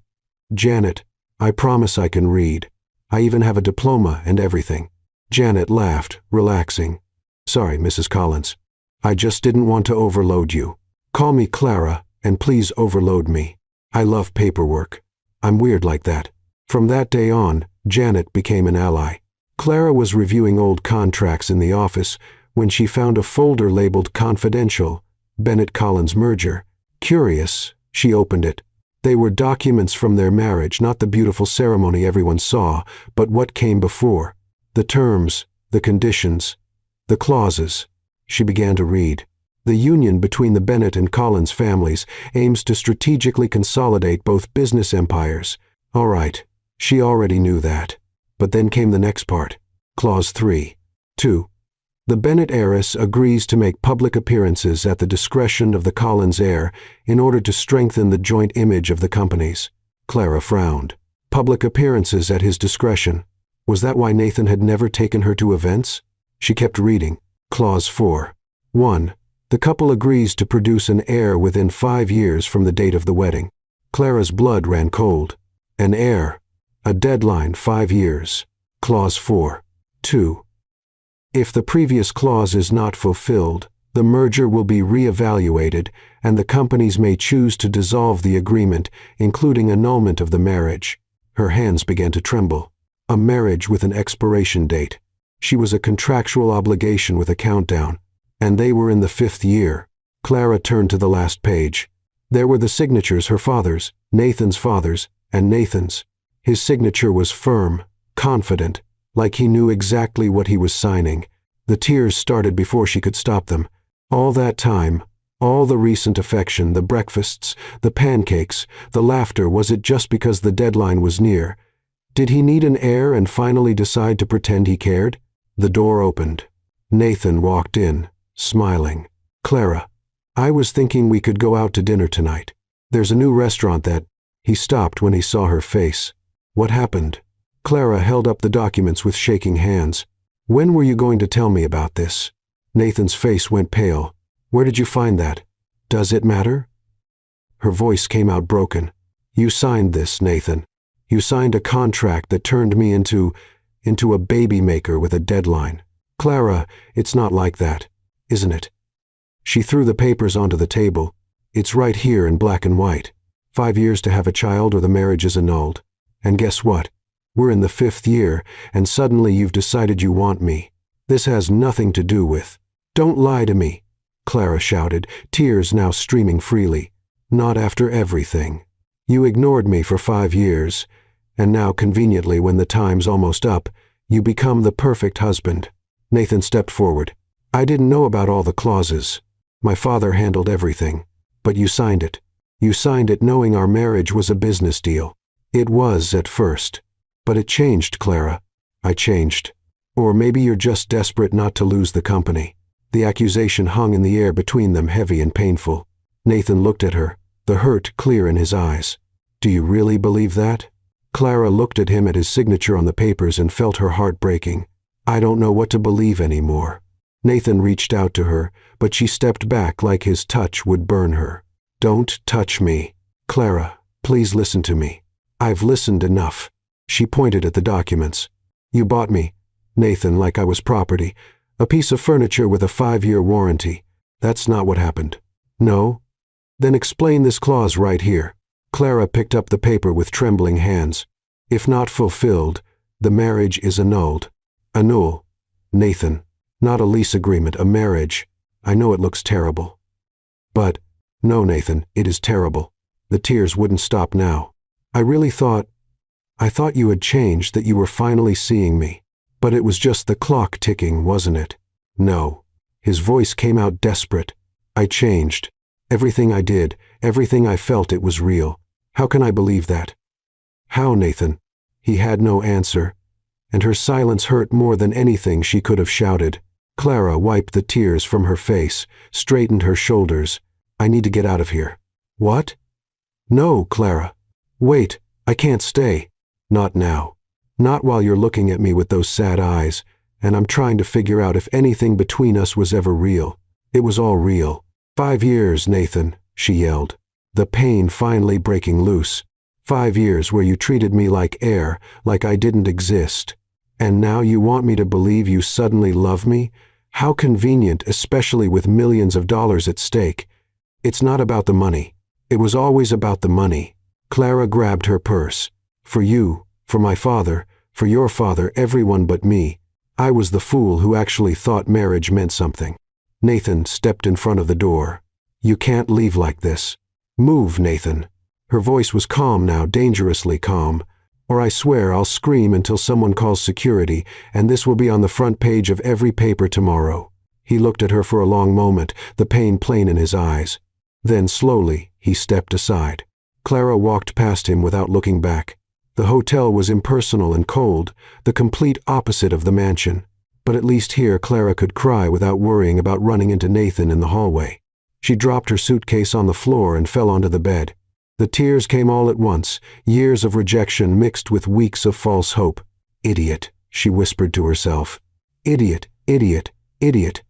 "Janet, I promise I can read. I even have a diploma and everything." Janet laughed, relaxing. "Sorry, Mrs. Collins. I just didn't want to overload you. Call me Clara, and please overload me. I love paperwork. I'm weird like that." From that day on, Janet became an ally. Clara was reviewing old contracts in the office when she found a folder labeled "Confidential" Bennett-Collins merger. Curious, she opened it. They were documents from their marriage, not the beautiful ceremony everyone saw, but what came before. The terms, the conditions, the clauses. She began to read. The union between the Bennett and Collins families aims to strategically consolidate both business empires. All right, she already knew that. But then came the next part. Clause 3. 2. The Bennett heiress agrees to make public appearances at the discretion of the Collins heir in order to strengthen the joint image of the companies. Clara frowned. Public appearances at his discretion. Was that why Nathan had never taken her to events? She kept reading. Clause 4. 1. The couple agrees to produce an heir within 5 years from the date of the wedding. Clara's blood ran cold. An heir. A deadline 5 years. Clause 4. 2. If the previous clause is not fulfilled, the merger will be re-evaluated, and the companies may choose to dissolve the agreement, including annulment of the marriage. Her hands began to tremble. A marriage with an expiration date. She was a contractual obligation with a countdown, and they were in the 5th year. Clara turned to the last page. There were the signatures, her father's, Nathan's father's, and Nathan's. His signature was firm, confident, like he knew exactly what he was signing. The tears started before she could stop them. All that time, all the recent affection, the breakfasts, the pancakes, the laughter, was it just because the deadline was near? Did he need an heir and finally decide to pretend he cared? The door opened. Nathan walked in, smiling. Clara, I was thinking we could go out to dinner tonight. There's a new restaurant that... He stopped when he saw her face. What happened? Clara held up the documents with shaking hands. When were you going to tell me about this? Nathan's face went pale. Where did you find that? Does it matter? Her voice came out broken. You signed this, Nathan. You signed a contract that turned me into a baby maker with a deadline. Clara, it's not like that, isn't it? She threw the papers onto the table. It's right here in black and white. 5 years to have a child or the marriage is annulled. And guess what? We're in the 5th year, and suddenly you've decided you want me. This has nothing to do with... Don't lie to me, Clara shouted, tears now streaming freely. Not after everything. You ignored me for 5 years, and now conveniently when the time's almost up, you become the perfect husband. Nathan stepped forward. I didn't know about all the clauses. My father handled everything. But you signed it. You signed it knowing our marriage was a business deal. It was at first. But it changed, Clara. I changed. Or maybe you're just desperate not to lose the company. The accusation hung in the air between them, heavy and painful. Nathan looked at her, the hurt clear in his eyes. Do you really believe that? Clara looked at him, at his signature on the papers, and felt her heart breaking. I don't know what to believe anymore. Nathan reached out to her, but she stepped back like his touch would burn her. Don't touch me. Clara, please listen to me. I've listened enough. She pointed at the documents. You bought me, Nathan, like I was property, a piece of furniture with a 5-year warranty. That's not what happened. No? Then explain this clause right here. Clara picked up the paper with trembling hands. If not fulfilled, the marriage is annulled. Annul. Nathan. Not a lease agreement, a marriage. I know it looks terrible. But, no, Nathan, it is terrible. The tears wouldn't stop now. I thought you had changed, that you were finally seeing me. But it was just the clock ticking, wasn't it? No. His voice came out desperate. I changed. Everything I did, everything I felt, it was real. How can I believe that? How, Nathan? He had no answer, and her silence hurt more than anything she could have shouted. Clara wiped the tears from her face, straightened her shoulders. I need to get out of here. What? No, Clara. Wait, I can't stay. Not now. Not while you're looking at me with those sad eyes, and I'm trying to figure out if anything between us was ever real. It was all real. 5 years, Nathan, she yelled, the pain finally breaking loose. 5 years where you treated me like air, like I didn't exist. And now you want me to believe you suddenly love me? How convenient, especially with millions of dollars at stake. It's not about the money. It was always about the money. Clara grabbed her purse. For you, for my father, for your father, everyone but me. I was the fool who actually thought marriage meant something. Nathan stepped in front of the door. You can't leave like this. Move, Nathan." Her voice was calm now, dangerously calm. "Or I swear I'll scream until someone calls security, and this will be on the front page of every paper tomorrow." He looked at her for a long moment, the pain plain in his eyes. Then, slowly, he stepped aside. Clara walked past him without looking back. The hotel was impersonal and cold, the complete opposite of the mansion. But at least here Clara could cry without worrying about running into Nathan in the hallway. She dropped her suitcase on the floor and fell onto the bed. The tears came all at once, years of rejection mixed with weeks of false hope. "Idiot," she whispered to herself. "Idiot, idiot, idiot.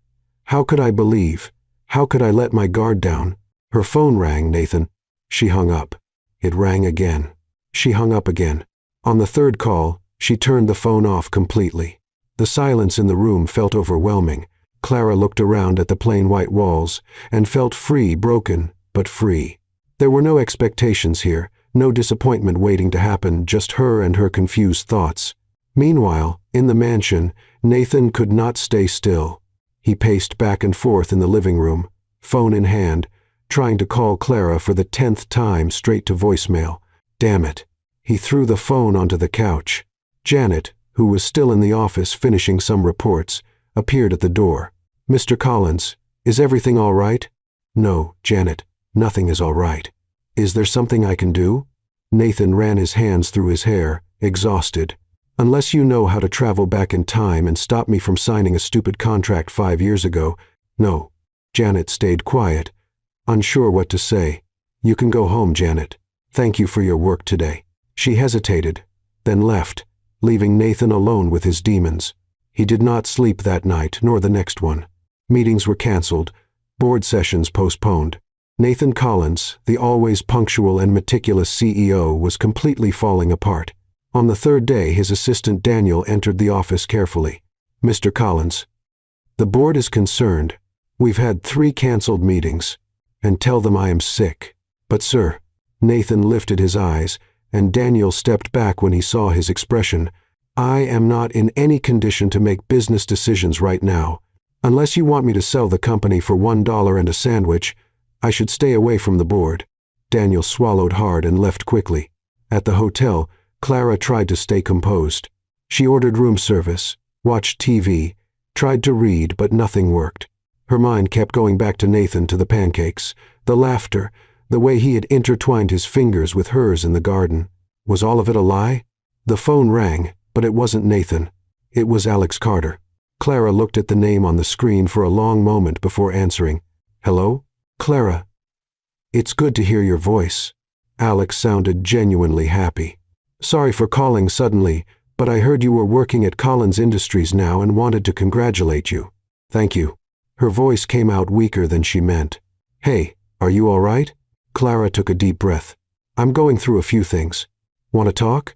How could I believe? How could I let my guard down?" Her phone rang, Nathan. She hung up. It rang again. She hung up again. On the third call, she turned the phone off completely. The silence in the room felt overwhelming. Clara looked around at the plain white walls and felt free, broken, but free. There were no expectations here, no disappointment waiting to happen, just her and her confused thoughts. Meanwhile, in the mansion, Nathan could not stay still. He paced back and forth in the living room, phone in hand, trying to call Clara for the 10th time straight to voicemail. Damn it. He threw the phone onto the couch. Janet, who was still in the office finishing some reports, appeared at the door. "Mr. Collins, is everything all right?" "No, Janet, nothing is all right. Is there something I can do?" Nathan ran his hands through his hair, exhausted. "Unless you know how to travel back in time and stop me from signing a stupid contract 5 years ago, no." Janet stayed quiet, unsure what to say. "You can go home, Janet. Thank you for your work today." She hesitated, then left, leaving Nathan alone with his demons. He did not sleep that night, nor the next one. Meetings were canceled, board sessions postponed. Nathan Collins, the always punctual and meticulous CEO, was completely falling apart. On the third day, his assistant Daniel entered the office carefully. "Mr. Collins, the board is concerned. We've had 3 canceled meetings. And tell them I am sick." "But sir," Nathan lifted his eyes, and Daniel stepped back when he saw his expression. "I am not in any condition to make business decisions right now. Unless you want me to sell the company for $1 and a sandwich, I should stay away from the board." Daniel swallowed hard and left quickly. At the hotel, Clara tried to stay composed. She ordered room service, watched TV, tried to read, but nothing worked. Her mind kept going back to Nathan, to the pancakes, the laughter, the way he had intertwined his fingers with hers in the garden. Was all of it a lie? The phone rang, but it wasn't Nathan. It was Alex Carter. Clara looked at the name on the screen for a long moment before answering. "Hello? Clara. It's good to hear your voice." Alex sounded genuinely happy. "Sorry for calling suddenly, but I heard you were working at Collins Industries now and wanted to congratulate you." "Thank you." Her voice came out weaker than she meant. "Hey, are you all right?" Clara took a deep breath. "I'm going through a few things. Want to talk?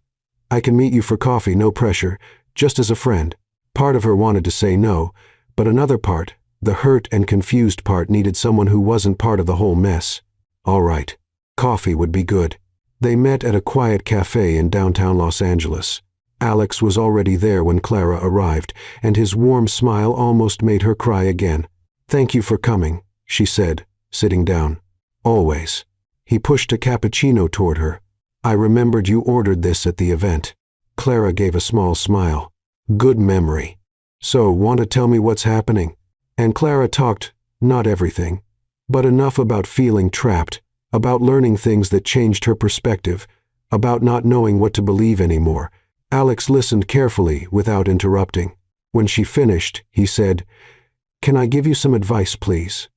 I can meet you for coffee, no pressure, just as a friend." Part of her wanted to say no, but another part, the hurt and confused part, needed someone who wasn't part of the whole mess. All right. Coffee would be good. They met at a quiet cafe in downtown Los Angeles. Alex was already there when Clara arrived, and his warm smile almost made her cry again. "Thank you for coming," she said, sitting down. "Always." He pushed a cappuccino toward her. "I remembered you ordered this at the event." Clara gave a small smile. "Good memory. So, want to tell me what's happening?" And Clara talked, not everything, but enough about feeling trapped, about learning things that changed her perspective, about not knowing what to believe anymore. Alex listened carefully, without interrupting. When she finished, he said, "Can I give you some advice, please?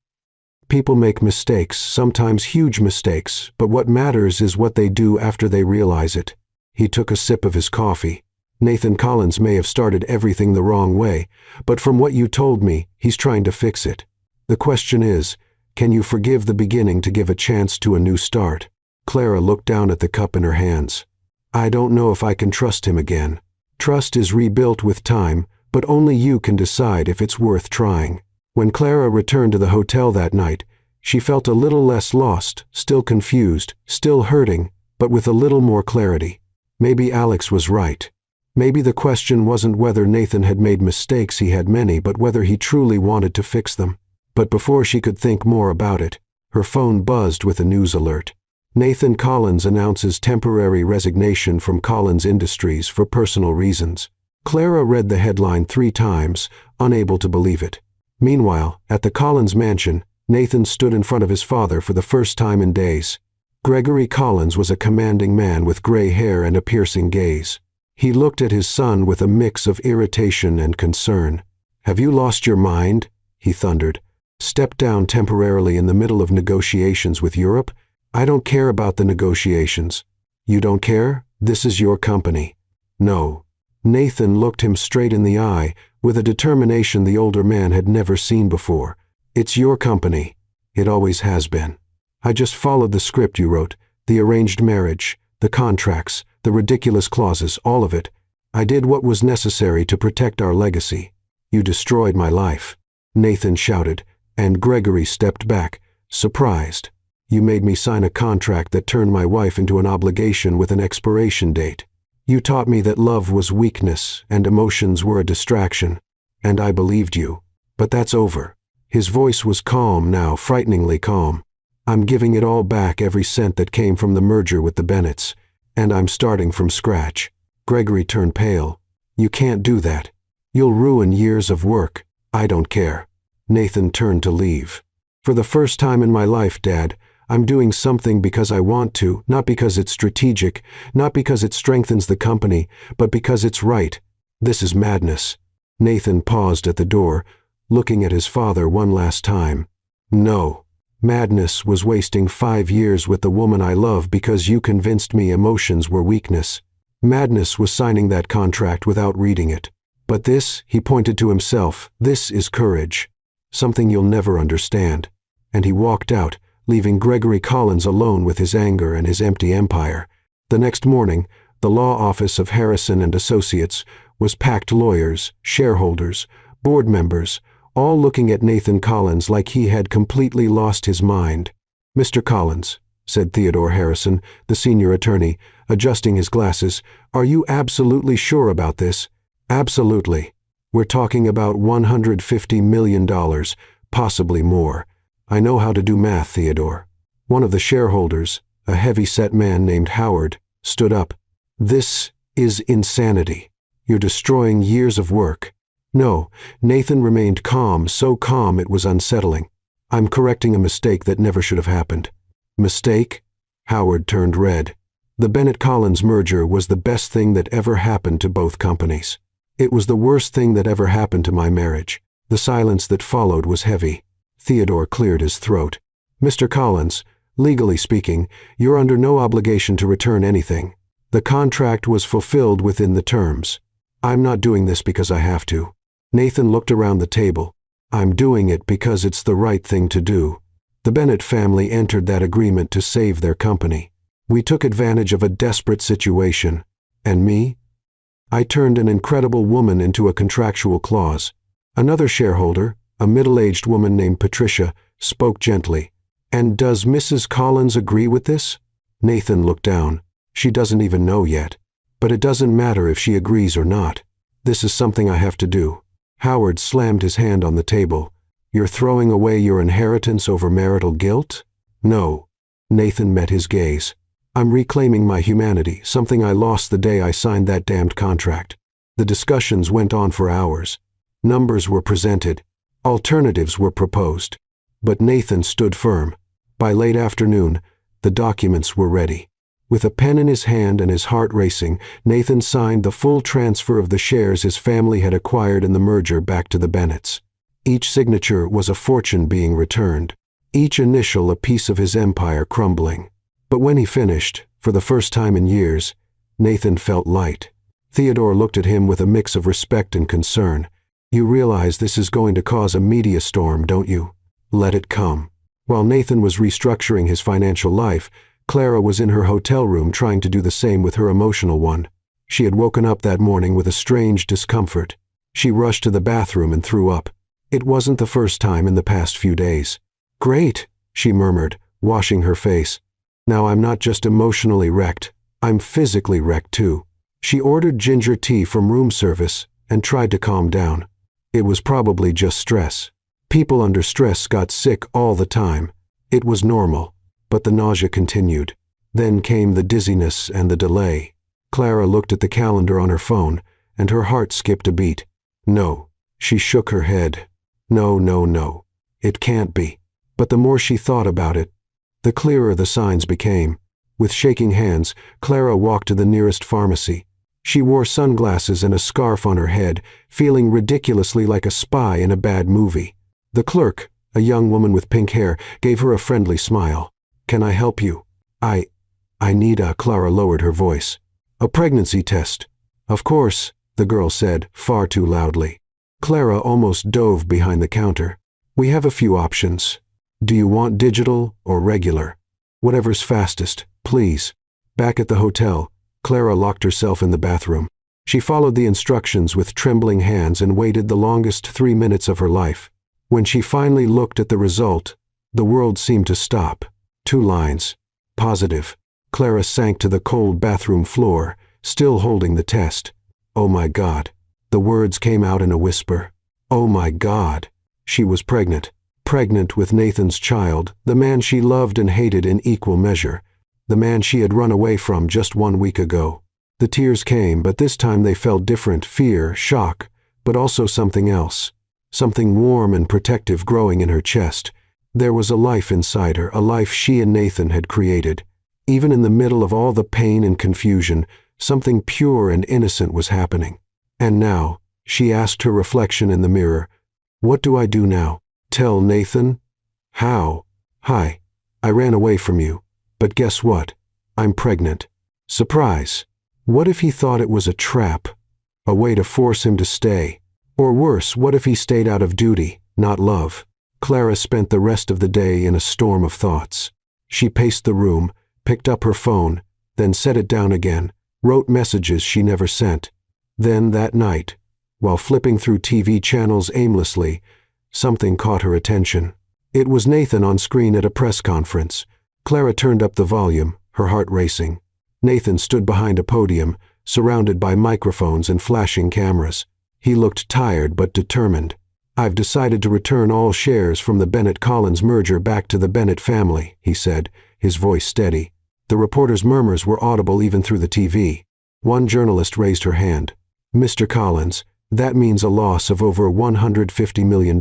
People make mistakes, sometimes huge mistakes, but what matters is what they do after they realize it." He took a sip of his coffee. "Nathan Collins may have started everything the wrong way, but from what you told me, he's trying to fix it. The question is, can you forgive the beginning to give a chance to a new start?" Clara looked down at the cup in her hands. "I don't know if I can trust him again. Trust is rebuilt with time, but only you can decide if it's worth trying." When Clara returned to the hotel that night, she felt a little less lost, still confused, still hurting, but with a little more clarity. Maybe Alex was right. Maybe the question wasn't whether Nathan had made mistakes, he had many, but whether he truly wanted to fix them. But before she could think more about it, Her phone buzzed with a news alert. Nathan Collins announces temporary resignation from Collins Industries for personal reasons. Clara read the headline 3 times, unable to believe it. Meanwhile, at the Collins mansion, Nathan stood in front of his father for the first time in days. Gregory Collins was a commanding man with gray hair and a piercing gaze. He looked at his son with a mix of irritation and concern. "Have you lost your mind?" he thundered. "Step down temporarily in the middle of negotiations with Europe? I don't care about the negotiations." "You don't care? This is your company." "No." Nathan looked him straight in the eye, with a determination the older man had never seen before. "It's your company. It always has been. I just followed the script you wrote, the arranged marriage, the contracts, the ridiculous clauses, all of it. I did what was necessary to protect our legacy. You destroyed my life," Nathan shouted, and Gregory stepped back, surprised. "You made me sign a contract that turned my wife into an obligation with an expiration date. You taught me that love was weakness and emotions were a distraction, and I believed you. But that's over." His voice was calm now, frighteningly calm. "I'm giving it all back, every cent that came from the merger with the Bennetts, and I'm starting from scratch." Gregory turned pale. "You can't do that. You'll ruin years of work." "I don't care." Nathan turned to leave. "For the first time in my life, Dad, I'm doing something because I want to, not because it's strategic, not because it strengthens the company, but because it's right. This is madness." Nathan paused at the door, looking at his father one last time. "No. Madness was wasting 5 years with the woman I love because you convinced me emotions were weakness. Madness was signing that contract without reading it. But this," he pointed to himself, "this is courage. Something you'll never understand." And he walked out, leaving Gregory Collins alone with his anger and his empty empire. The next morning, the law office of Harrison and Associates was packed lawyers, shareholders, board members, all looking at Nathan Collins like he had completely lost his mind. "Mr. Collins," said Theodore Harrison, the senior attorney, adjusting his glasses, "are you absolutely sure about this?" "Absolutely. We're talking about $150 million, possibly more. I know how to do math, Theodore." One of the shareholders, a heavy-set man named Howard, stood up. "This is insanity. You're destroying years of work." "No," Nathan remained calm, so calm it was unsettling. "I'm correcting a mistake that never should have happened." "Mistake?" Howard turned red. "The Bennett-Collins merger was the best thing that ever happened to both companies. It was the worst thing that ever happened to my marriage." The silence that followed was heavy. Theodore cleared his throat. "Mr. Collins, legally speaking, you're under no obligation to return anything. The contract was fulfilled within the terms. I'm not doing this because I have to." Nathan looked around the table. "I'm doing it because it's the right thing to do. The Bennett family entered that agreement to save their company. We took advantage of a desperate situation. And me? I turned an incredible woman into a contractual clause." Another shareholder, a middle-aged woman named Patricia, spoke gently. "And does Mrs. Collins agree with this?" Nathan looked down. "She doesn't even know yet. But it doesn't matter if she agrees or not. This is something I have to do." Howard slammed his hand on the table. "You're throwing away your inheritance over marital guilt?" "No." Nathan met his gaze. "I'm reclaiming my humanity, something I lost the day I signed that damned contract." The discussions went on for hours. Numbers were presented. Alternatives were proposed. But Nathan stood firm. By late afternoon, the documents were ready. With a pen in his hand and his heart racing, Nathan signed the full transfer of the shares his family had acquired in the merger back to the Bennetts. Each signature was a fortune being returned, each initial a piece of his empire crumbling. But when he finished, for the first time in years, Nathan felt light. Theodore looked at him with a mix of respect and concern. "You realize this is going to cause a media storm, don't you? Let it come." While Nathan was restructuring his financial life, Clara was in her hotel room trying to do the same with her emotional one. She had woken up that morning with a strange discomfort. She rushed to the bathroom and threw up. It wasn't the first time in the past few days. "Great," she murmured, washing her face. "Now I'm not just emotionally wrecked, I'm physically wrecked too." She ordered ginger tea from room service and tried to calm down. It was probably just stress. People under stress got sick all the time. It was normal, but the nausea continued. Then came the dizziness and the delay. Clara looked at the calendar on her phone, and her heart skipped a beat. No. She shook her head. No, no, no. It can't be. But the more she thought about it, the clearer the signs became. With shaking hands, Clara walked to the nearest pharmacy. She wore sunglasses and a scarf on her head, feeling ridiculously like a spy in a bad movie. The clerk, a young woman with pink hair, gave her a friendly smile. "Can I help you?" I need a..." Clara lowered her voice. "A pregnancy test." "Of course," the girl said, far too loudly. Clara almost dove behind the counter. "We have a few options. Do you want digital or regular?" "Whatever's fastest, please." Back at the hotel, Clara locked herself in the bathroom. She followed the instructions with trembling hands and waited the longest 3 minutes of her life. When she finally looked at the result, the world seemed to stop. 2 lines. Positive. Clara sank to the cold bathroom floor, still holding the test. "Oh my God." The words came out in a whisper. "Oh my God." She was pregnant. Pregnant with Nathan's child, the man she loved and hated in equal measure. The man she had run away from just 1 week ago. The tears came, but this time they felt different: fear, shock, but also something else. Something warm and protective growing in her chest. There was a life inside her, a life she and Nathan had created. Even in the middle of all the pain and confusion, something pure and innocent was happening. And now, she asked her reflection in the mirror, "What do I do now? Tell Nathan? How? Hi, I ran away from you. But guess what? I'm pregnant." Surprise. What if he thought it was a trap? A way to force him to stay? Or worse, what if he stayed out of duty, not love? Clara spent the rest of the day in a storm of thoughts. She paced the room, picked up her phone, then set it down again, wrote messages she never sent. Then that night, while flipping through TV channels aimlessly, something caught her attention. It was Nathan on screen at a press conference. Clara turned up the volume, her heart racing. Nathan stood behind a podium, surrounded by microphones and flashing cameras. He looked tired but determined. "I've decided to return all shares from the Bennett-Collins merger back to the Bennett family," he said, his voice steady. The reporter's murmurs were audible even through the TV. One journalist raised her hand. "Mr. Collins, that means a loss of over $150 million.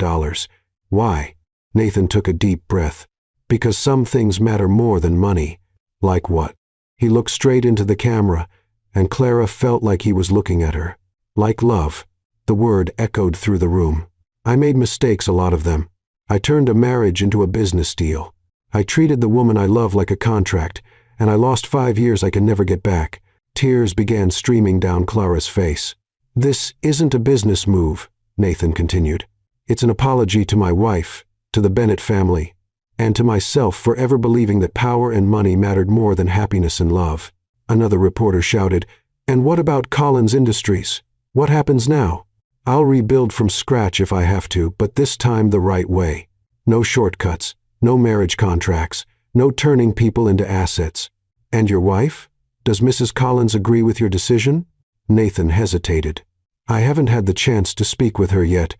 Why?" Nathan took a deep breath. "Because some things matter more than money." "Like what?" He looked straight into the camera, and Clara felt like he was looking at her. "Like love." The word echoed through the room. "I made mistakes, a lot of them. I turned a marriage into a business deal. I treated the woman I love like a contract, and I lost 5 years I can never get back." Tears began streaming down Clara's face. "This isn't a business move," Nathan continued. "It's an apology to my wife, to the Bennett family, and to myself for ever believing that power and money mattered more than happiness and love." Another reporter shouted, "And what about Collins Industries? What happens now?" "I'll rebuild from scratch if I have to, but this time the right way. No shortcuts, no marriage contracts, no turning people into assets." "And your wife? Does Mrs. Collins agree with your decision?" Nathan hesitated. "I haven't had the chance to speak with her yet,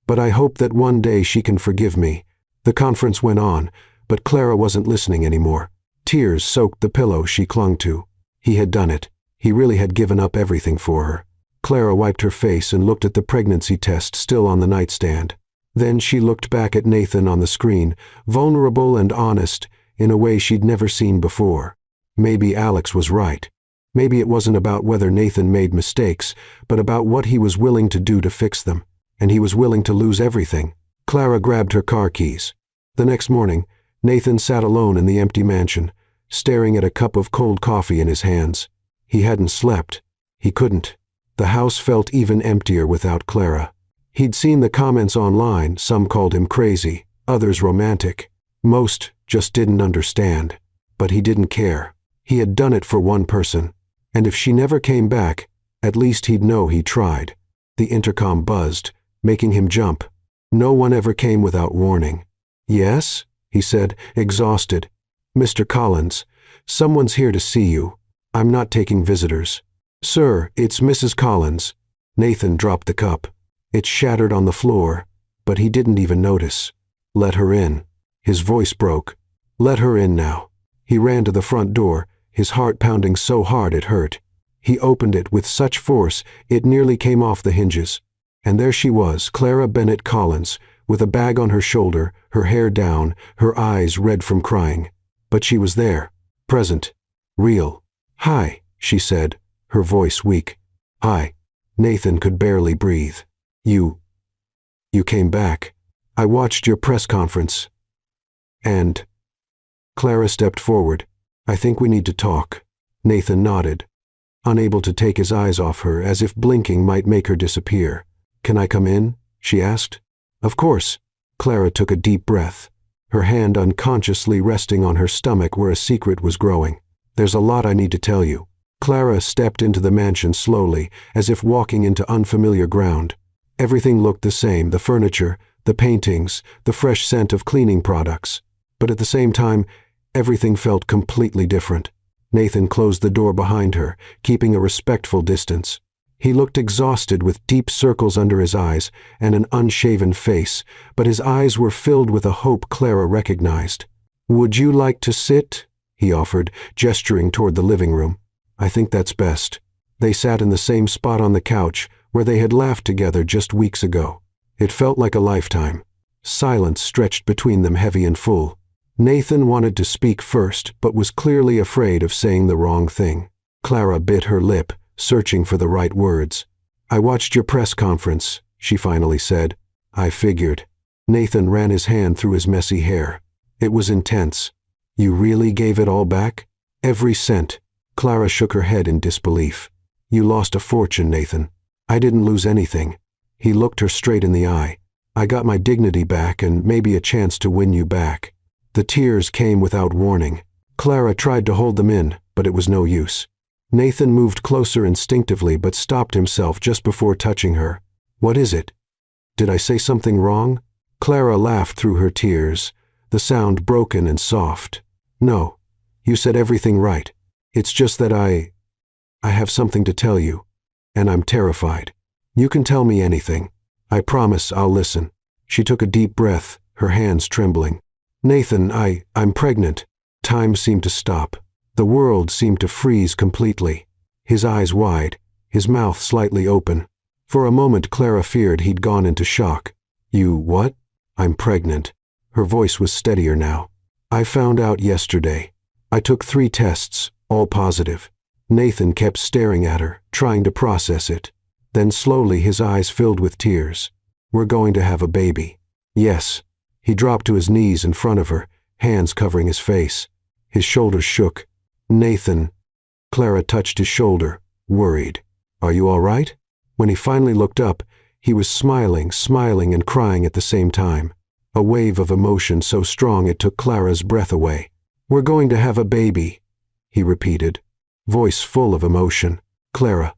but I hope that one day she can forgive me." The conference went on, but Clara wasn't listening anymore. Tears soaked the pillow she clung to. He had done it. He really had given up everything for her. Clara wiped her face and looked at the pregnancy test still on the nightstand. Then she looked back at Nathan on the screen, vulnerable and honest, in a way she'd never seen before. Maybe Alex was right. Maybe it wasn't about whether Nathan made mistakes, but about what he was willing to do to fix them. And he was willing to lose everything. Clara grabbed her car keys. The next morning, Nathan sat alone in the empty mansion, staring at a cup of cold coffee in his hands. He hadn't slept. He couldn't. The house felt even emptier without Clara. He'd seen the comments online. Some called him crazy, others romantic. Most just didn't understand. But he didn't care. He had done it for one person. And if she never came back, at least he'd know he tried. The intercom buzzed, making him jump. No one ever came without warning. "Yes?" he said, exhausted. "Mr. Collins, someone's here to see you. I'm not taking visitors." "Sir, it's Mrs. Collins." Nathan dropped the cup. It shattered on the floor, but he didn't even notice. "Let her in." His voice broke. Let her in now. He ran to the front door, his heart pounding so hard it hurt. He opened it with such force it nearly came off the hinges. And there she was, Clara Bennett Collins, with a bag on her shoulder, her hair down, her eyes red from crying. But she was there, present, real. "Hi," she said, her voice weak. "Hi." Nathan could barely breathe. You came back. I watched your press conference." And Clara stepped forward. "I think we need to talk." Nathan nodded, unable to take his eyes off her, as if blinking might make her disappear. "Can I come in?" she asked. "Of course." Clara took a deep breath, her hand unconsciously resting on her stomach where a secret was growing. "There's a lot I need to tell you." Clara stepped into the mansion slowly, as if walking into unfamiliar ground. Everything looked the same, the furniture, the paintings, the fresh scent of cleaning products. But at the same time, everything felt completely different. Nathan closed the door behind her, keeping a respectful distance. He looked exhausted with deep circles under his eyes and an unshaven face, but his eyes were filled with a hope Clara recognized. "Would you like to sit?" he offered, gesturing toward the living room. "I think that's best." They sat in the same spot on the couch where they had laughed together just weeks ago. It felt like a lifetime. Silence stretched between them, heavy and full. Nathan wanted to speak first, but was clearly afraid of saying the wrong thing. Clara bit her lip, searching for the right words. "I watched your press conference," she finally said. "I figured." Nathan ran his hand through his messy hair. It was intense. "You really gave it all back?" "Every cent." Clara shook her head in disbelief. "You lost a fortune, Nathan." "I didn't lose anything." He looked her straight in the eye. "I got my dignity back and maybe a chance to win you back." The tears came without warning. Clara tried to hold them in, but it was no use. Nathan moved closer instinctively but stopped himself just before touching her. "What is it? Did I say something wrong?" Clara laughed through her tears, the sound broken and soft. "No, you said everything right. It's just that I have something to tell you, and I'm terrified. You can tell me anything. I promise I'll listen." She took a deep breath, her hands trembling. "Nathan, I'm pregnant." Time seemed to stop. The world seemed to freeze completely. His eyes wide, his mouth slightly open. For a moment Clara feared he'd gone into shock. "You what?" "I'm pregnant." Her voice was steadier now. "I found out yesterday. I took 3 tests, all positive." Nathan kept staring at her, trying to process it. Then slowly his eyes filled with tears. "We're going to have a baby." "Yes." He dropped to his knees in front of her, hands covering his face. His shoulders shook. "Nathan." Clara touched his shoulder, worried. "Are you all right?" When he finally looked up, he was smiling and crying at the same time. A wave of emotion so strong it took Clara's breath away. "We're going to have a baby," he repeated, voice full of emotion. "Clara,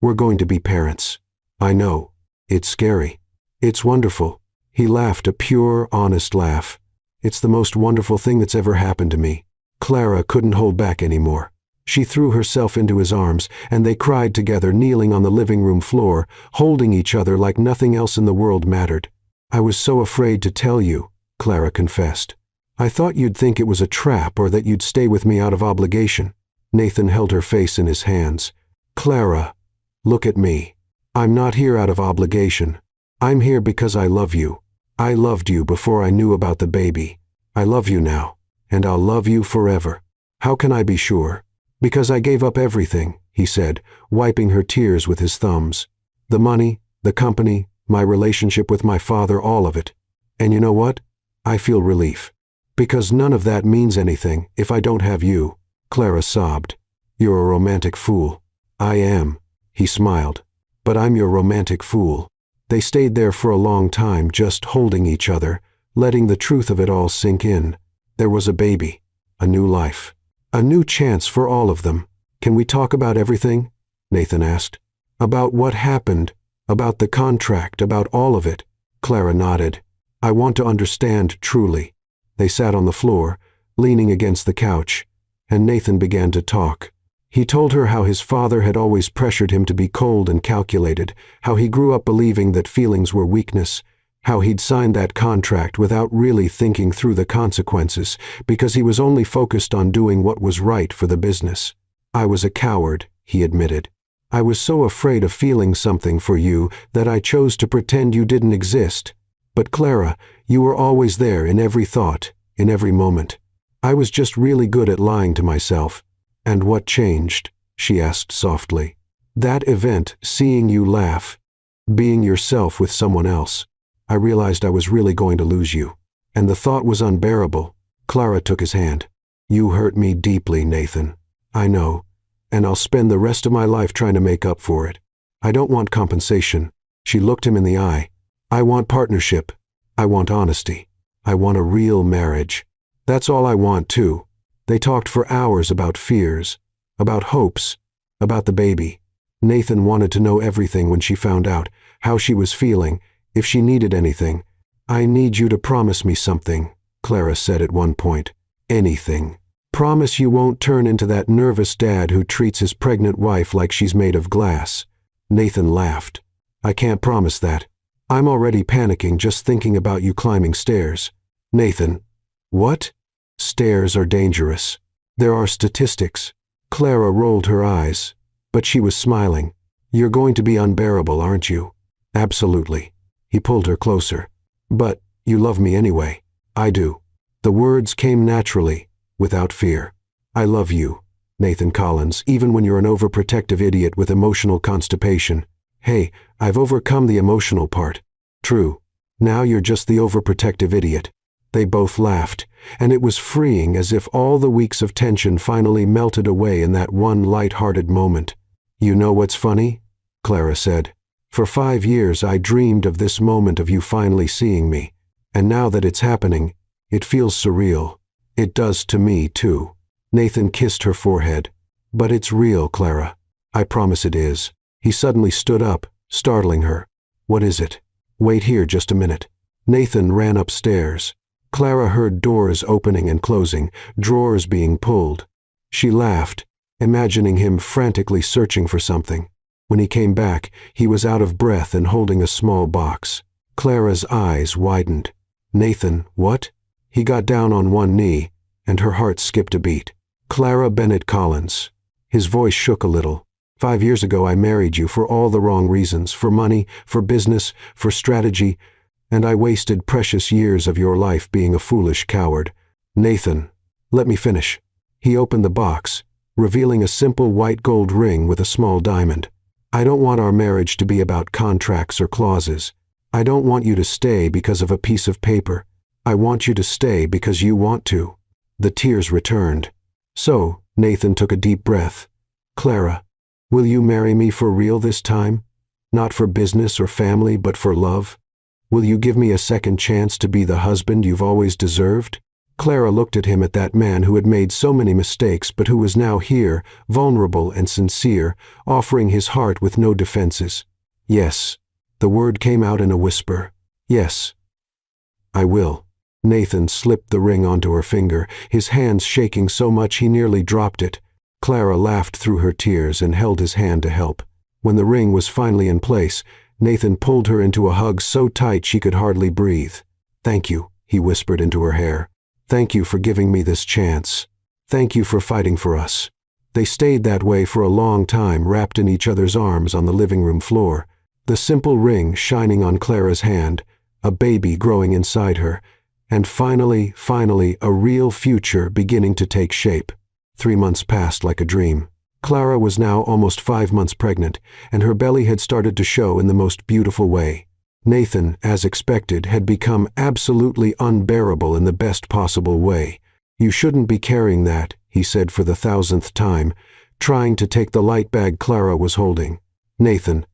we're going to be parents." "I know. It's scary." "It's wonderful." He laughed a pure, honest laugh. "It's the most wonderful thing that's ever happened to me." Clara couldn't hold back anymore. She threw herself into his arms, and they cried together, kneeling on the living room floor, holding each other like nothing else in the world mattered. "I was so afraid to tell you," Clara confessed. "I thought you'd think it was a trap or that you'd stay with me out of obligation." Nathan held her face in his hands. "Clara, look at me. I'm not here out of obligation. I'm here because I love you. I loved you before I knew about the baby. I love you now, and I'll love you forever." "How can I be sure?" "Because I gave up everything," he said, wiping her tears with his thumbs. "The money, the company, my relationship with my father, all of it. And you know what? I feel relief. Because none of that means anything if I don't have you." Clara sobbed. "You're a romantic fool." "I am," he smiled. "But I'm your romantic fool." They stayed there for a long time, just holding each other, letting the truth of it all sink in. There was a baby, a new life, a new chance for all of them. "Can we talk about everything?" Nathan asked. "About what happened, about the contract, about all of it." Clara nodded. "I want to understand truly." They sat on the floor, leaning against the couch, and Nathan began to talk. He told her how his father had always pressured him to be cold and calculated, how he grew up believing that feelings were weakness, How he'd signed that contract without really thinking through the consequences because he was only focused on doing what was right for the business. I was a coward, he admitted. I was so afraid of feeling something for you that I chose to pretend you didn't exist. But Clara, you were always there in every thought, in every moment. I was just really good at lying to myself. And what changed? She asked softly. That event, seeing you laugh, being yourself with someone else. I realized I was really going to lose you. And the thought was unbearable. Clara took his hand. You hurt me deeply, Nathan. I know. And I'll spend the rest of my life trying to make up for it. I don't want compensation. She looked him in the eye. I want partnership. I want honesty. I want a real marriage. That's all I want, too. They talked for hours about fears, about hopes, about the baby. Nathan wanted to know everything when she found out, how she was feeling, if she needed anything. I need you to promise me something, Clara said at one point. Anything. Promise you won't turn into that nervous dad who treats his pregnant wife like she's made of glass. Nathan laughed. I can't promise that. I'm already panicking just thinking about you climbing stairs. Nathan. What? Stairs are dangerous. There are statistics. Clara rolled her eyes, but she was smiling. You're going to be unbearable, aren't you? Absolutely. He pulled her closer. But you love me anyway. I do. The words came naturally, without fear. I love you, Nathan Collins, even when you're an overprotective idiot with emotional constipation. Hey, I've overcome the emotional part. True. Now you're just the overprotective idiot. They both laughed, and it was freeing, as if all the weeks of tension finally melted away in that one light-hearted moment. You know what's funny? Clara said. For 5 years I dreamed of this moment of you finally seeing me, and now that it's happening, it feels surreal. It does to me, too. Nathan kissed her forehead. But it's real, Clara. I promise it is. He suddenly stood up, startling her. What is it? Wait here just a minute. Nathan ran upstairs. Clara heard doors opening and closing, drawers being pulled. She laughed, imagining him frantically searching for something. When he came back, he was out of breath and holding a small box. Clara's eyes widened. Nathan, what? He got down on one knee, and her heart skipped a beat. Clara Bennett Collins. His voice shook a little. 5 years ago I married you for all the wrong reasons, for money, for business, for strategy, and I wasted precious years of your life being a foolish coward. Nathan, let me finish. He opened the box, revealing a simple white gold ring with a small diamond. I don't want our marriage to be about contracts or clauses. I don't want you to stay because of a piece of paper. I want you to stay because you want to. The tears returned. So, Nathan took a deep breath. Clara, will you marry me for real this time? Not for business or family, but for love? Will you give me a second chance to be the husband you've always deserved? Clara looked at him, at that man who had made so many mistakes but who was now here, vulnerable and sincere, offering his heart with no defenses. Yes. The word came out in a whisper. Yes. I will. Nathan slipped the ring onto her finger, his hands shaking so much he nearly dropped it. Clara laughed through her tears and held his hand to help. When the ring was finally in place, Nathan pulled her into a hug so tight she could hardly breathe. Thank you, he whispered into her hair. Thank you for giving me this chance. Thank you for fighting for us. They stayed that way for a long time, wrapped in each other's arms on the living room floor. The simple ring shining on Clara's hand, a baby growing inside her, and finally, a real future beginning to take shape. 3 months passed like a dream. Clara was now almost 5 months pregnant, and her belly had started to show in the most beautiful way. Nathan, as expected, had become absolutely unbearable in the best possible way. You shouldn't be carrying that, he said for the 1,000th time, trying to take the light bag Clara was holding. Nathan,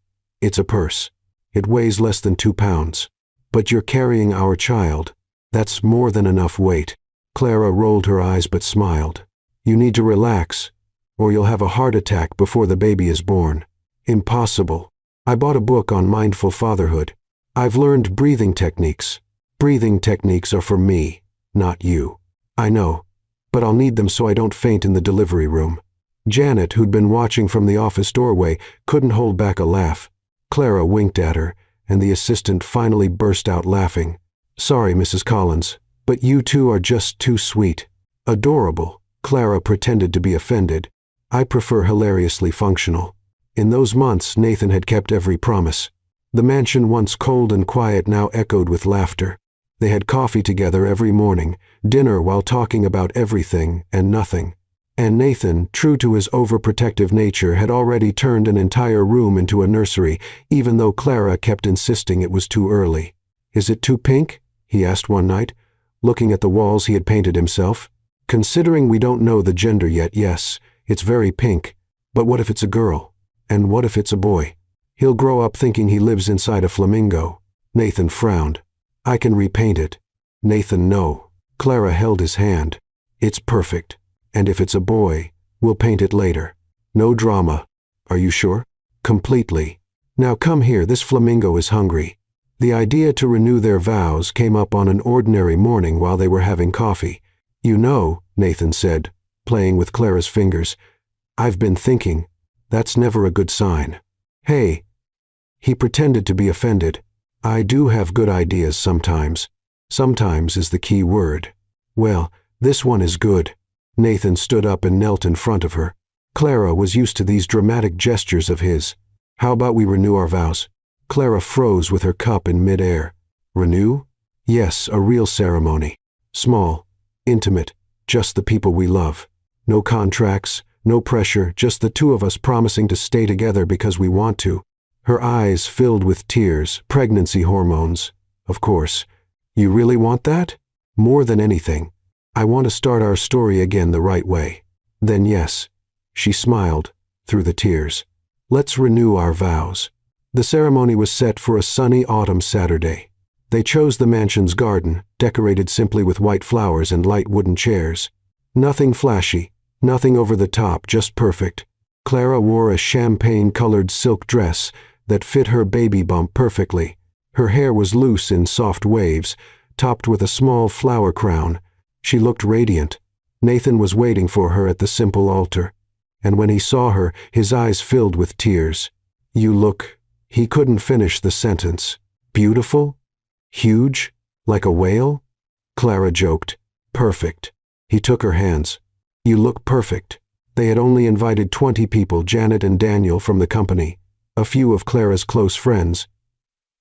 it's a purse. It weighs less than 2 pounds. But you're carrying our child. That's more than enough weight. Clara rolled her eyes but smiled. You need to relax, or you'll have a heart attack before the baby is born. Impossible. I bought a book on mindful fatherhood. I've learned breathing techniques. Breathing techniques are for me, not you. I know, but I'll need them so I don't faint in the delivery room. Janet, who'd been watching from the office doorway, couldn't hold back a laugh. Clara winked at her, and the assistant finally burst out laughing. "Sorry, Mrs. Collins, but you two are just too sweet." "Adorable." Clara pretended to be offended. "I prefer hilariously functional." In those months, Nathan had kept every promise. The mansion, once cold and quiet, now echoed with laughter. They had coffee together every morning, dinner while talking about everything and nothing. And Nathan, true to his overprotective nature, had already turned an entire room into a nursery, even though Clara kept insisting it was too early. "Is it too pink?" he asked one night, looking at the walls he had painted himself. "Considering we don't know the gender yet, yes, it's very pink. But what if it's a girl? And what if it's a boy? He'll grow up thinking he lives inside a flamingo." Nathan frowned. "I can repaint it." "Nathan, no." Clara held his hand. "It's perfect. And if it's a boy, we'll paint it later. No drama." "Are you sure?" "Completely. Now come here, this flamingo is hungry." The idea to renew their vows came up on an ordinary morning while they were having coffee. "You know," Nathan said, playing with Clara's fingers, "I've been thinking. That's never a good sign." "Hey." He pretended to be offended. "I do have good ideas sometimes." Sometimes is the key word. "Well, this one is good." Nathan stood up and knelt in front of her. Clara was used to these dramatic gestures of his. "How about we renew our vows?" Clara froze with her cup in mid-air. "Renew?" "Yes, a real ceremony. Small, intimate, just the people we love. No contracts, no pressure, just the two of us promising to stay together because we want to." Her eyes filled with tears, pregnancy hormones. "Of course. You really want that?" "More than anything. I want to start our story again the right way." "Then yes." She smiled, through the tears. "Let's renew our vows." The ceremony was set for a sunny autumn Saturday. They chose the mansion's garden, decorated simply with white flowers and light wooden chairs. Nothing flashy, nothing over the top, just perfect. Clara wore a champagne-colored silk dress that fit her baby bump perfectly. Her hair was loose in soft waves, topped with a small flower crown. She looked radiant. Nathan was waiting for her at the simple altar. And when he saw her, his eyes filled with tears. "You look—" He couldn't finish the sentence. "Beautiful? Huge? Like a whale?" Clara joked. "Perfect." He took her hands. "You look perfect." They had only invited 20 people, Janet and Daniel from the company, a few of Clara's close friends.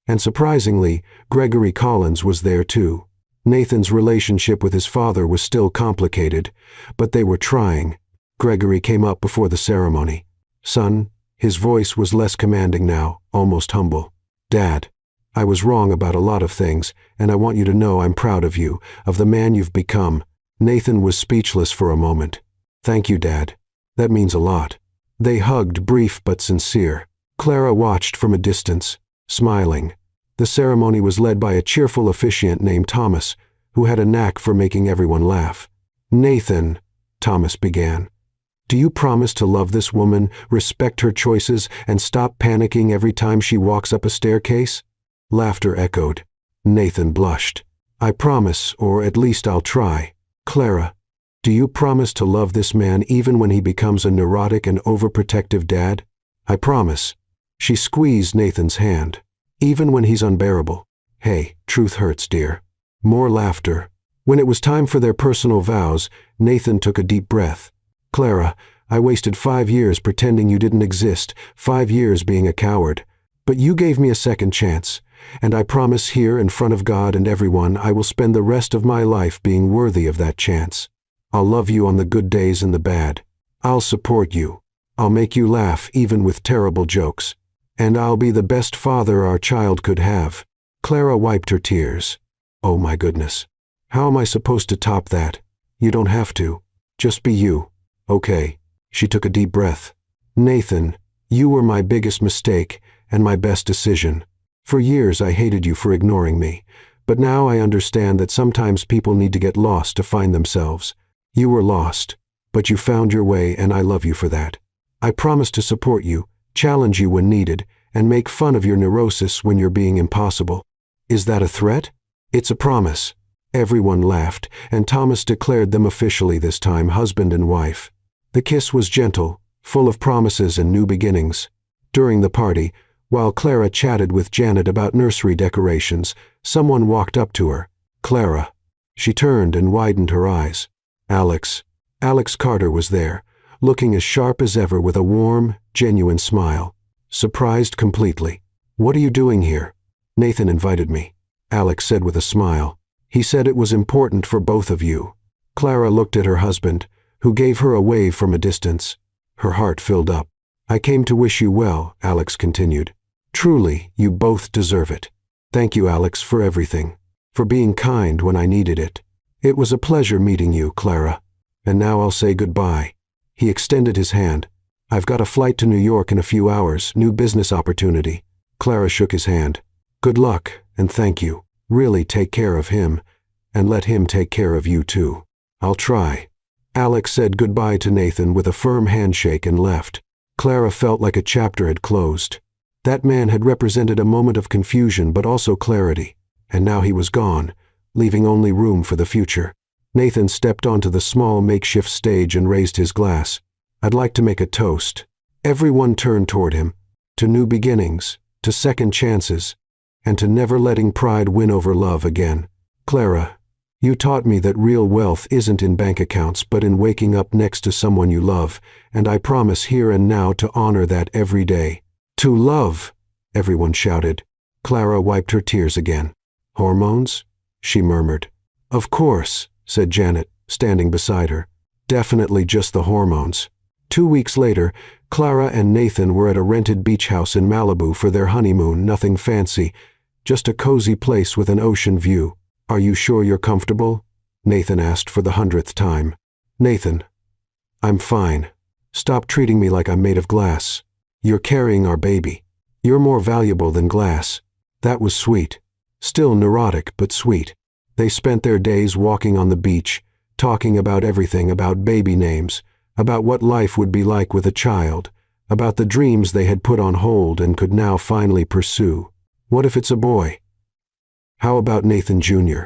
And surprisingly, Gregory Collins was there too. Nathan's relationship with his father was still complicated, but they were trying. Gregory came up before the ceremony. "Son," his voice was less commanding now, almost humble. "Dad, I was wrong about a lot of things, and I want you to know I'm proud of you, of the man you've become." Nathan was speechless for a moment. "Thank you, Dad. That means a lot." They hugged, brief but sincere. Clara watched from a distance, smiling. The ceremony was led by a cheerful officiant named Thomas, who had a knack for making everyone laugh. "Nathan," Thomas began, "do you promise to love this woman, respect her choices, and stop panicking every time she walks up a staircase?" Laughter echoed. Nathan blushed. "I promise, or at least I'll try." "Clara, do you promise to love this man even when he becomes a neurotic and overprotective dad?" "I promise." She squeezed Nathan's hand. "Even when he's unbearable?" "Hey, truth hurts, dear." More laughter. When it was time for their personal vows, Nathan took a deep breath. "Clara, I wasted 5 years pretending you didn't exist, 5 years being a coward. But you gave me a second chance, and I promise here in front of God and everyone I will spend the rest of my life being worthy of that chance. I'll love you on the good days and the bad. I'll support you. I'll make you laugh even with terrible jokes. And I'll be the best father our child could have." Clara wiped her tears. "Oh my goodness. How am I supposed to top that?" "You don't have to. Just be you." "Okay." She took a deep breath. "Nathan, you were my biggest mistake and my best decision. For years I hated you for ignoring me, but now I understand that sometimes people need to get lost to find themselves. You were lost, but you found your way, and I love you for that. I promise to support you, challenge you when needed, and make fun of your neurosis when you're being impossible." "Is that a threat?" "It's a promise." Everyone laughed, and Thomas declared them officially this time husband and wife. The kiss was gentle, full of promises and new beginnings. During the party, While Clara chatted with Janet about nursery decorations, someone walked up to her. Clara. She turned and widened her eyes. Alex. Alex Carter was there, looking as sharp as ever with a warm, genuine smile. Surprised completely. What are you doing here? Nathan invited me, Alex said with a smile. He said it was important for both of you. Clara looked at her husband, who gave her a wave from a distance. Her heart filled up. I came to wish you well, Alex continued. Truly, you both deserve it. Thank you, Alex, for everything. For being kind when I needed it. It was a pleasure meeting you, Clara. And now I'll say goodbye. He extended his hand. I've got a flight to New York in a few hours, new business opportunity. Clara shook his hand. Good luck, and thank you. Really take care of him, and let him take care of you too. I'll try. Alex said goodbye to Nathan with a firm handshake and left. Clara felt like a chapter had closed. That man had represented a moment of confusion but also clarity, and now he was gone, leaving only room for the future. Nathan stepped onto the small makeshift stage and raised his glass. I'd like to make a toast. Everyone turned toward him, to new beginnings, to second chances, and to never letting pride win over love again. Clara, you taught me that real wealth isn't in bank accounts but in waking up next to someone you love, and I promise here and now to honor that every day. To love, everyone shouted. Clara wiped her tears again. Hormones? She murmured. Of course, said Janet, standing beside her. Definitely just the hormones. 2 weeks later, Clara and Nathan were at a rented beach house in Malibu for their honeymoon, nothing fancy, just a cozy place with an ocean view. Are you sure you're comfortable? Nathan asked for the 100th time. Nathan, I'm fine. Stop treating me like I'm made of glass. You're carrying our baby. You're more valuable than glass. That was sweet. Still neurotic, but sweet. They spent their days walking on the beach, talking about everything, about baby names, about what life would be like with a child, about the dreams they had put on hold and could now finally pursue. What if it's a boy? How about Nathan Jr.?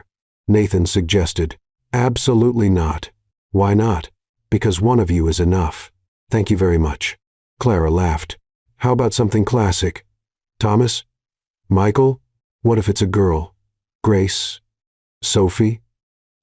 Nathan suggested. Absolutely not. Why not? Because one of you is enough. Thank you very much. Clara laughed. How about something classic? Thomas? Michael? What if it's a girl? Grace? Sophie?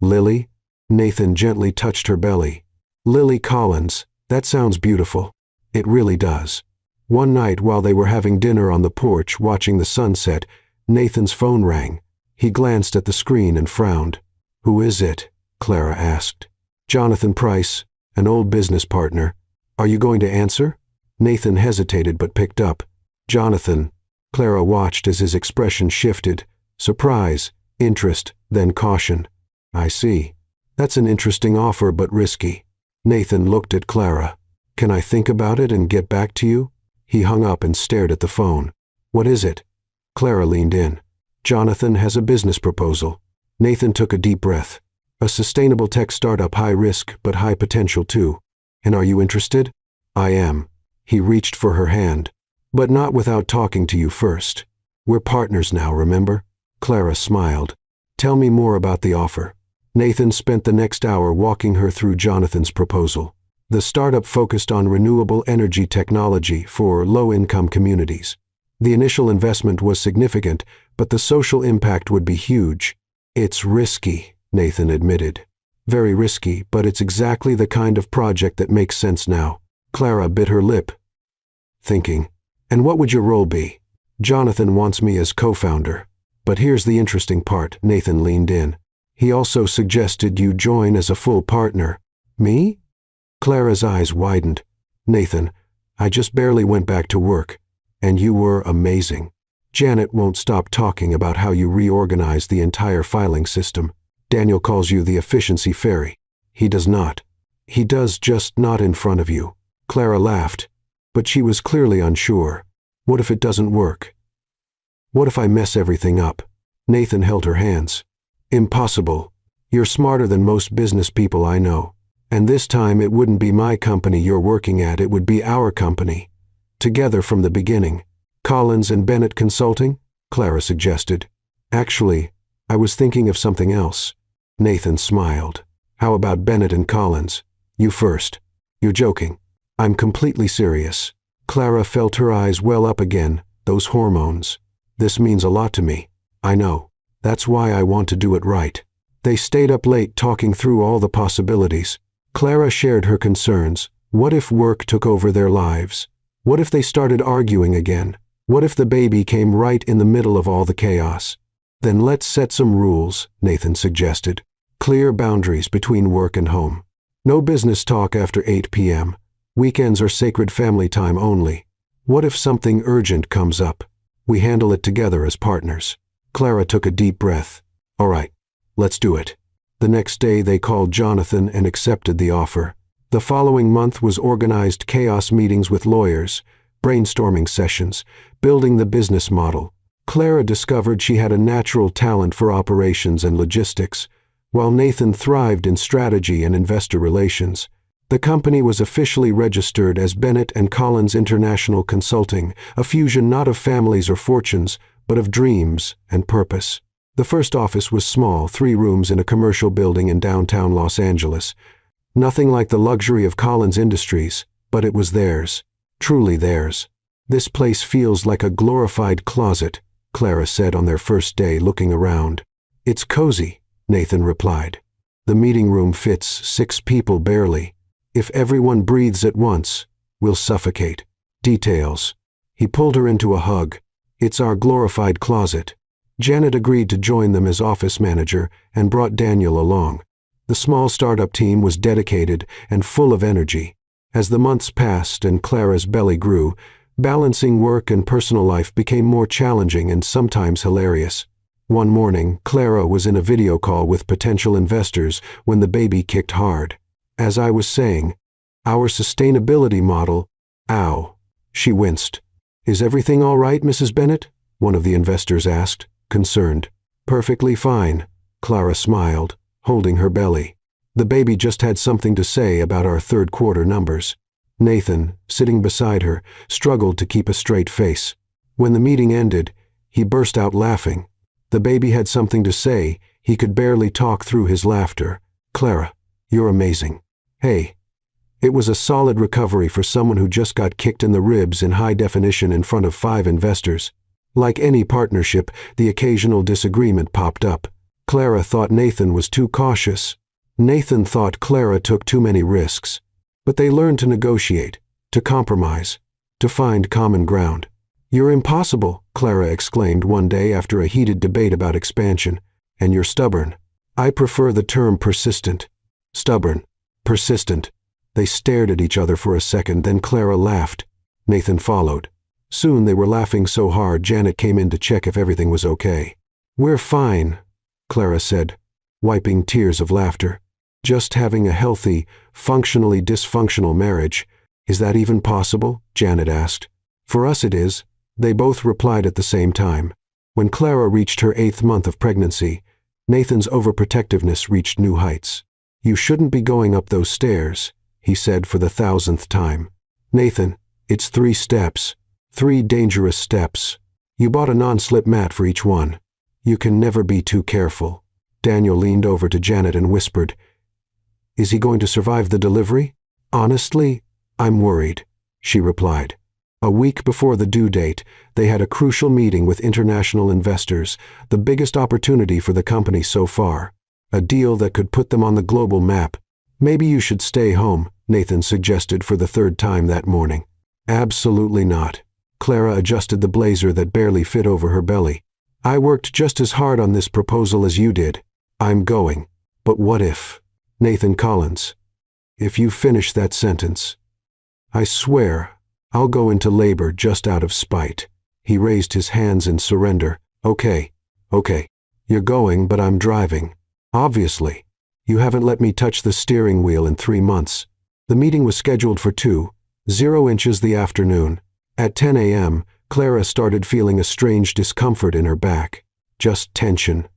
Lily? Nathan gently touched her belly. Lily Collins, that sounds beautiful. It really does. One night while they were having dinner on the porch watching the sunset, Nathan's phone rang. He glanced at the screen and frowned. Who is it? Clara asked. Jonathan Price, an old business partner. Are you going to answer? Nathan hesitated but picked up. Jonathan. Clara watched as his expression shifted. Surprise, interest, then caution. I see. That's an interesting offer but risky. Nathan looked at Clara. Can I think about it and get back to you? He hung up and stared at the phone. What is it? Clara leaned in. Jonathan has a business proposal. Nathan took a deep breath. A sustainable tech startup, high risk but high potential too. And are you interested? I am. He reached for her hand. But not without talking to you first. We're partners now, remember? Clara smiled. Tell me more about the offer. Nathan spent the next hour walking her through Jonathan's proposal. The startup focused on renewable energy technology for low-income communities. The initial investment was significant, but the social impact would be huge. It's risky, Nathan admitted. Very risky, but it's exactly the kind of project that makes sense now. Clara bit her lip, thinking. And what would your role be? Jonathan wants me as co-founder. But here's the interesting part, Nathan leaned in. He also suggested you join as a full partner. Me? Clara's eyes widened. Nathan, I just barely went back to work. And you were amazing. Janet won't stop talking about how you reorganized the entire filing system. Daniel calls you the efficiency fairy. He does not. He does, just not in front of you. Clara laughed, but she was clearly unsure. What if it doesn't work? What if I mess everything up? Nathan held her hands. Impossible. You're smarter than most business people I know. And this time it wouldn't be my company you're working at, it would be our company. Together from the beginning. Collins and Bennett Consulting? Clara suggested. Actually, I was thinking of something else. Nathan smiled. How about Bennett and Collins? You first. You're joking. I'm completely serious. Clara felt her eyes well up again, Those hormones. This means a lot to me. I know. That's why I want to do it right. They stayed up late talking through all the possibilities. Clara shared her concerns. What if work took over their lives? What if they started arguing again? What if the baby came right in the middle of all the chaos? Then let's set some rules, Nathan suggested. Clear boundaries between work and home. No business talk after 8 p.m. Weekends are sacred family time only. What if something urgent comes up? We handle it together as partners. Clara took a deep breath. All right, let's do it. The next day they called Jonathan and accepted the offer. The following month was organized chaos meetings with lawyers, brainstorming sessions, building the business model. Clara discovered she had a natural talent for operations and logistics, while Nathan thrived in strategy and investor relations. The company was officially registered as Bennett and Collins International Consulting, a fusion not of families or fortunes, but of dreams and purpose. The first office was small, 3 rooms in a commercial building in downtown Los Angeles. Nothing like the luxury of Collins Industries, but it was theirs, truly theirs. This place feels like a glorified closet, Clara said on their first day, looking around. It's cozy, Nathan replied. The meeting room fits 6 people barely. If everyone breathes at once, we'll suffocate. Details. He pulled her into a hug. It's our glorified closet. Janet agreed to join them as office manager and brought Daniel along. The small startup team was dedicated and full of energy. As the months passed and Clara's belly grew, balancing work and personal life became more challenging and sometimes hilarious. One morning, Clara was in a video call with potential investors when the baby kicked hard. As I was saying, our sustainability model, ow. She winced. Is everything all right, Mrs. Bennett? One of the investors asked, concerned. Perfectly fine, Clara smiled, holding her belly. The baby just had something to say about our third quarter numbers. Nathan, sitting beside her, struggled to keep a straight face. When the meeting ended, he burst out laughing. The baby had something to say. He could barely talk through his laughter. Clara, you're amazing. Hey. It was a solid recovery for someone who just got kicked in the ribs in high definition in front of 5 investors. Like any partnership, the occasional disagreement popped up. Clara thought Nathan was too cautious. Nathan thought Clara took too many risks. But they learned to negotiate, to compromise, to find common ground. You're impossible, Clara exclaimed one day after a heated debate about expansion. And you're stubborn. I prefer the term persistent. Stubborn. Persistent. They stared at each other for a second, then Clara laughed. Nathan followed. Soon they were laughing so hard Janet came in to check if everything was okay. We're fine, Clara said, wiping tears of laughter. Just having a healthy, functionally dysfunctional marriage. Is that even possible? Janet asked. For us it is, they both replied at the same time. When Clara reached her 8th month of pregnancy, Nathan's overprotectiveness reached new heights. You shouldn't be going up those stairs, he said for the 1000th time. Nathan, it's 3 steps. 3 dangerous steps. You bought a non-slip mat for each one. You can never be too careful. Daniel leaned over to Janet and whispered, Is he going to survive the delivery? Honestly, I'm worried, she replied. A week before the due date, they had a crucial meeting with international investors, the biggest opportunity for the company so far. A deal that could put them on the global map. Maybe you should stay home, Nathan suggested for the 3rd time that morning. Absolutely not. Clara adjusted the blazer that barely fit over her belly. I worked just as hard on this proposal as you did. I'm going. But what if? Nathan Collins. If you finish that sentence, I swear I'll go into labor just out of spite. He raised his hands in surrender. Okay. You're going, but I'm driving. Obviously. You haven't let me touch the steering wheel in 3 months. The meeting was scheduled for 2:00 inches the afternoon. At 10 a.m., Clara started feeling a strange discomfort in her back. Just tension,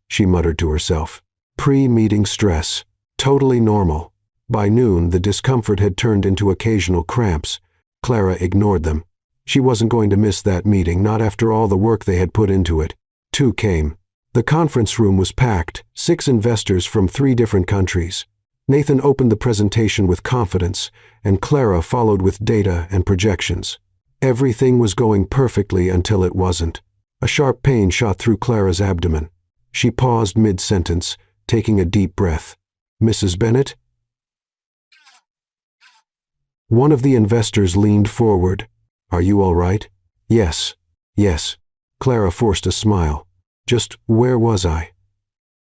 she muttered to herself. Pre-meeting stress. Totally normal. By noon, the discomfort had turned into occasional cramps. Clara ignored them. She wasn't going to miss that meeting, not after all the work they had put into it. 2 came. The conference room was packed, 6 investors from 3 different countries. Nathan opened the presentation with confidence, and Clara followed with data and projections. Everything was going perfectly until it wasn't. A sharp pain shot through Clara's abdomen. She paused mid-sentence, taking a deep breath. "Mrs. Bennett?" One of the investors leaned forward. "Are you all right?" "Yes. Yes." Clara forced a smile. "Just where was I?"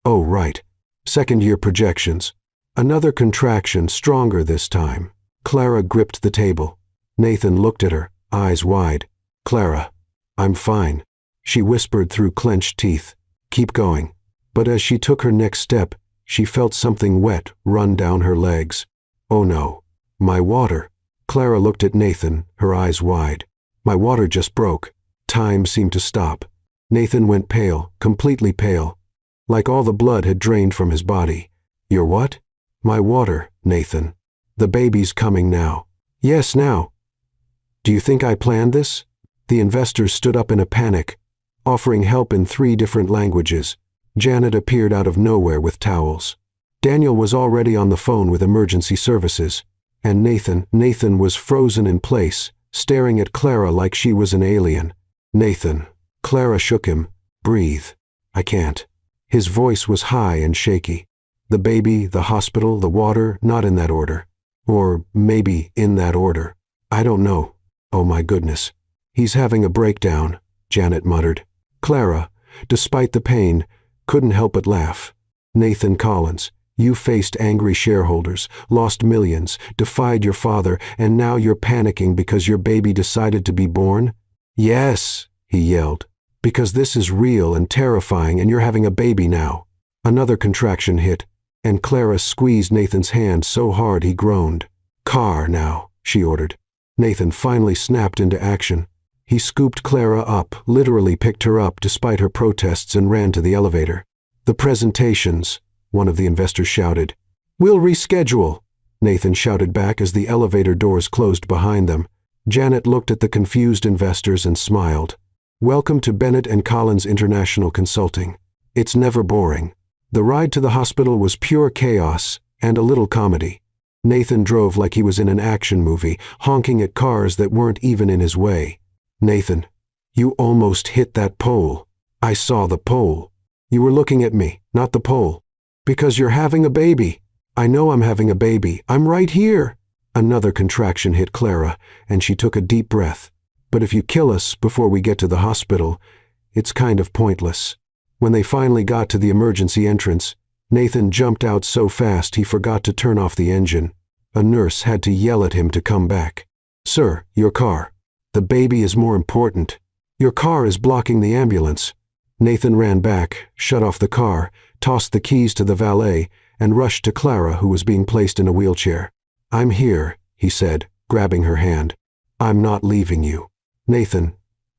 "Oh, right. Second-year projections." Another contraction, stronger this time. Clara gripped the table. Nathan looked at her, eyes wide. "Clara, I'm fine," she whispered through clenched teeth. "Keep going." But as she took her next step, she felt something wet run down her legs. "Oh no. My water." Clara looked at Nathan, her eyes wide. "My water just broke." Time seemed to stop. Nathan went pale, completely pale, like all the blood had drained from his body. "Your what?" "My water, Nathan. The baby's coming now." "Yes, now." "Do you think I planned this?" The investors stood up in a panic, offering help in 3 different languages. Janet appeared out of nowhere with towels. Daniel was already on the phone with emergency services. And Nathan was frozen in place, staring at Clara like she was an alien. "Nathan." Clara shook him. "Breathe." "I can't." His voice was high and shaky. "The baby, the hospital, the water, not in that order. Or maybe in that order. I don't know. Oh my goodness. He's having a breakdown," Janet muttered. Clara, despite the pain, couldn't help but laugh. "Nathan Collins, you faced angry shareholders, lost millions, defied your father, and now you're panicking because your baby decided to be born?" "Yes," he yelled, "because this is real and terrifying and you're having a baby now." Another contraction hit, and Clara squeezed Nathan's hand so hard he groaned. "Car now," she ordered. Nathan finally snapped into action. He scooped Clara up, literally picked her up despite her protests, and ran to the elevator. "The presentations," one of the investors shouted. "We'll reschedule," Nathan shouted back as the elevator doors closed behind them. Janet looked at the confused investors and smiled. "Welcome to Bennett and Collins International Consulting. It's never boring." The ride to the hospital was pure chaos and a little comedy. Nathan drove like he was in an action movie, honking at cars that weren't even in his way. "Nathan, you almost hit that pole." "I saw the pole." "You were looking at me, not the pole." "Because you're having a baby." "I know I'm having a baby. I'm right here." Another contraction hit Clara, and she took a deep breath. "But if you kill us before we get to the hospital, it's kind of pointless." When they finally got to the emergency entrance, Nathan jumped out so fast he forgot to turn off the engine. A nurse had to yell at him to come back. "Sir, your car. The baby is more important. Your car is blocking the ambulance." Nathan ran back, shut off the car, tossed the keys to the valet, and rushed to Clara, who was being placed in a wheelchair. "I'm here," he said, grabbing her hand. "I'm not leaving you." "Nathan,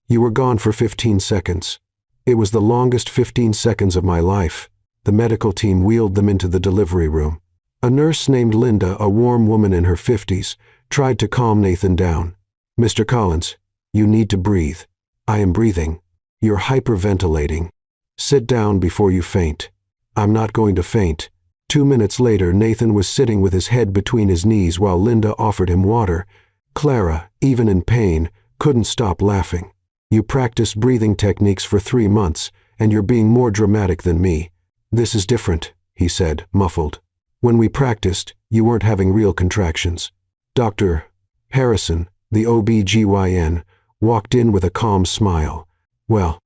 you were gone for 15 seconds. It was the longest 15 seconds of my life." The medical team wheeled them into the delivery room. A nurse named Linda, a warm woman in her 50s, tried to calm Nathan down. "Mr. Collins, you need to breathe." "I am breathing." "You're hyperventilating. Sit down before you faint." "I'm not going to faint." 2 minutes later, Nathan was sitting with his head between his knees while Linda offered him water. Clara, even in pain, couldn't stop laughing. "You practiced breathing techniques for 3 months, and you're being more dramatic than me." "This is different," he said, muffled. "When we practiced, you weren't having real contractions." Dr. Harrison, the OB-GYN, walked in with a calm smile. "Well,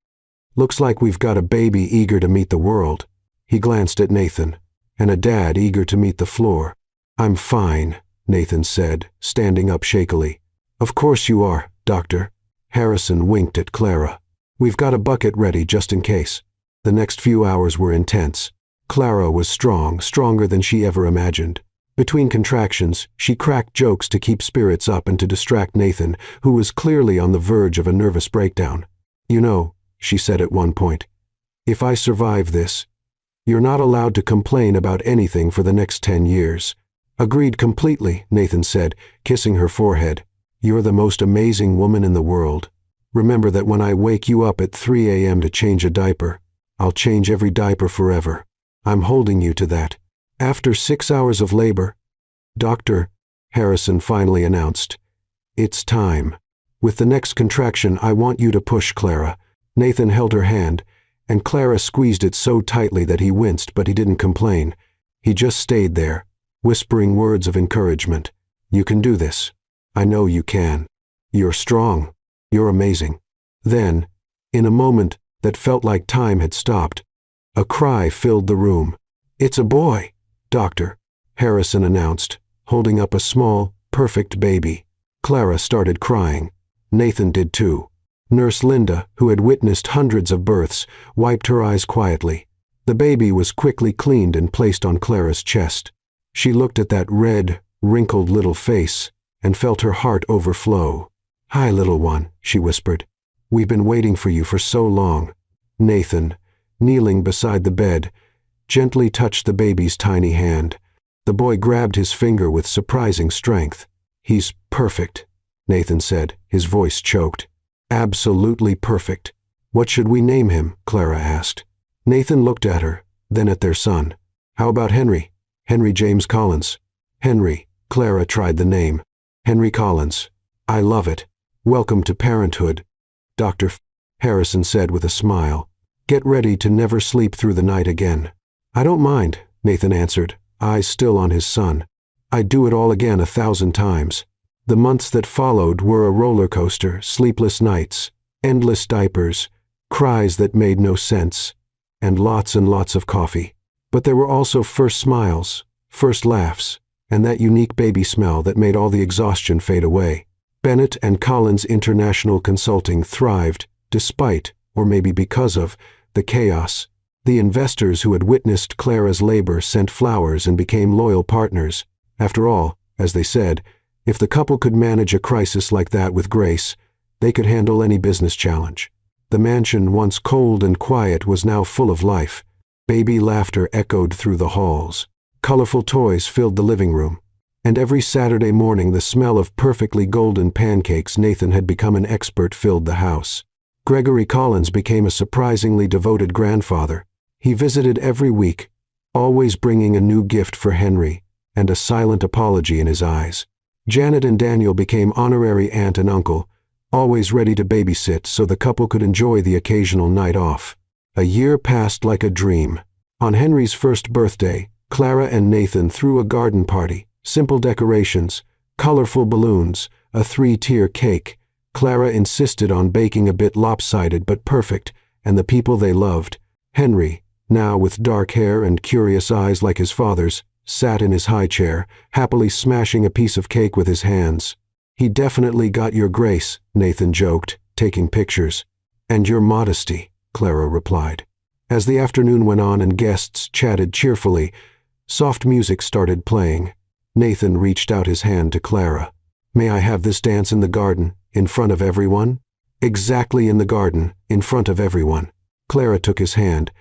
looks like we've got a baby eager to meet the world." He glanced at Nathan, and a dad eager to meet the floor. "I'm fine," Nathan said, standing up shakily. "Of course you are, Doctor." Harrison winked at Clara. "We've got a bucket ready just in case." The next few hours were intense. Clara was strong, stronger than she ever imagined. Between contractions, she cracked jokes to keep spirits up and to distract Nathan, who was clearly on the verge of a nervous breakdown. "You know," she said at one point, "if I survive this, you're not allowed to complain about anything for the next 10 years. "Agreed completely," Nathan said, kissing her forehead. "You're the most amazing woman in the world. Remember that when I wake you up at 3 a.m. to change a diaper, I'll change every diaper forever. I'm holding you to that." After 6 hours of labor, "Doctor," Harrison finally announced, "it's time." With the next contraction, I want you to push, Clara. Nathan held her hand, and Clara squeezed it so tightly that he winced, but he didn't complain. He just stayed there, whispering words of encouragement. You can do this. I know you can. You're strong. You're amazing. Then, in a moment that felt like time had stopped, a cry filled the room. It's a boy, Doctor, Harrison announced, holding up a small, perfect baby. Clara started crying. Nathan did too. Nurse Linda, who had witnessed hundreds of births, wiped her eyes quietly. The baby was quickly cleaned and placed on Clara's chest. She looked at that red, wrinkled little face and felt her heart overflow. Hi, little one, she whispered. We've been waiting for you for so long. Nathan, kneeling beside the bed, gently touched the baby's tiny hand. The boy grabbed his finger with surprising strength. He's perfect, Nathan said, his voice choked. Absolutely perfect. What should we name him? Clara asked. Nathan looked at her, then at their son. How about Henry? Henry James Collins. Henry. Clara tried the name. Henry Collins. I love it. Welcome to parenthood, Dr. Harrison said with a smile. Get ready to never sleep through the night again. I don't mind, Nathan answered, eyes still on his son. I'd do it all again 1,000 times. The months that followed were a roller coaster, sleepless nights, endless diapers, cries that made no sense, and lots of coffee. But there were also first smiles, first laughs, and that unique baby smell that made all the exhaustion fade away. Bennett and Collins International Consulting thrived, despite, or maybe because of, the chaos. The investors who had witnessed Clara's labor sent flowers and became loyal partners. After all, as they said, if the couple could manage a crisis like that with grace, they could handle any business challenge. The mansion, once cold and quiet, was now full of life. Baby laughter echoed through the halls. Colorful toys filled the living room. And every Saturday morning the smell of perfectly golden pancakes Nathan had become an expert filled the house. Gregory Collins became a surprisingly devoted grandfather. He visited every week, always bringing a new gift for Henry, and a silent apology in his eyes. Janet and Daniel became honorary aunt and uncle, always ready to babysit so the couple could enjoy the occasional night off. A year passed like a dream. On Henry's first birthday, Clara and Nathan threw a garden party, simple decorations, colorful balloons, a 3-tier cake. Clara insisted on baking a bit lopsided but perfect, and the people they loved. Henry, now with dark hair and curious eyes like his father's, sat in his high chair, happily smashing a piece of cake with his hands. He definitely got your grace, Nathan joked, taking pictures. And your modesty, Clara replied. As the afternoon went on and guests chatted cheerfully, soft music started playing. Nathan reached out his hand to Clara. May I have this dance in the garden, in front of everyone? Exactly in the garden, in front of everyone. Clara took his hand,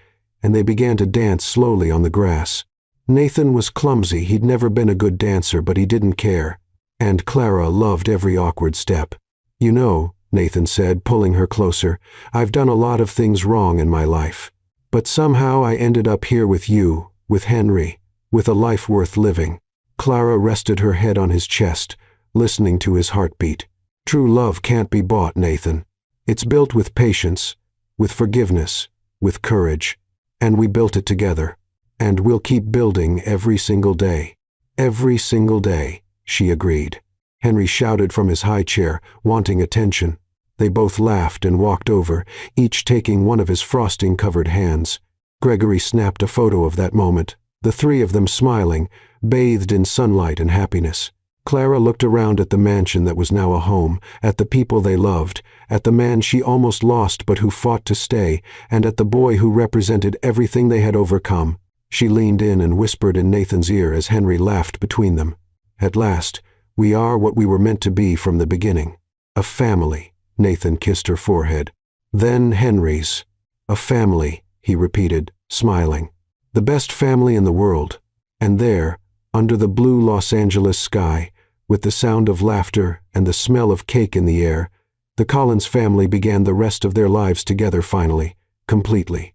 and they began to dance slowly on the grass. Nathan was clumsy, he'd never been a good dancer, but he didn't care. And Clara loved every awkward step. You know, Nathan said, pulling her closer, I've done a lot of things wrong in my life. But somehow I ended up here with you, with Henry, with a life worth living. Clara rested her head on his chest, listening to his heartbeat. True love can't be bought, Nathan. It's built with patience, with forgiveness, with courage. And we built it together. And we'll keep building every single day. Every single day, she agreed. Henry shouted from his high chair, wanting attention. They both laughed and walked over, each taking one of his frosting-covered hands. Gregory snapped a photo of that moment, the three of them smiling, bathed in sunlight and happiness. Clara looked around at the mansion that was now a home, at the people they loved, at the man she almost lost but who fought to stay, and at the boy who represented everything they had overcome. She leaned in and whispered in Nathan's ear as Henry laughed between them. At last, we are what we were meant to be from the beginning. A family. Nathan kissed her forehead. Then Henry's. A family, he repeated, smiling. The best family in the world. And there, under the blue Los Angeles sky, with the sound of laughter and the smell of cake in the air, the Collins family began the rest of their lives together finally, completely.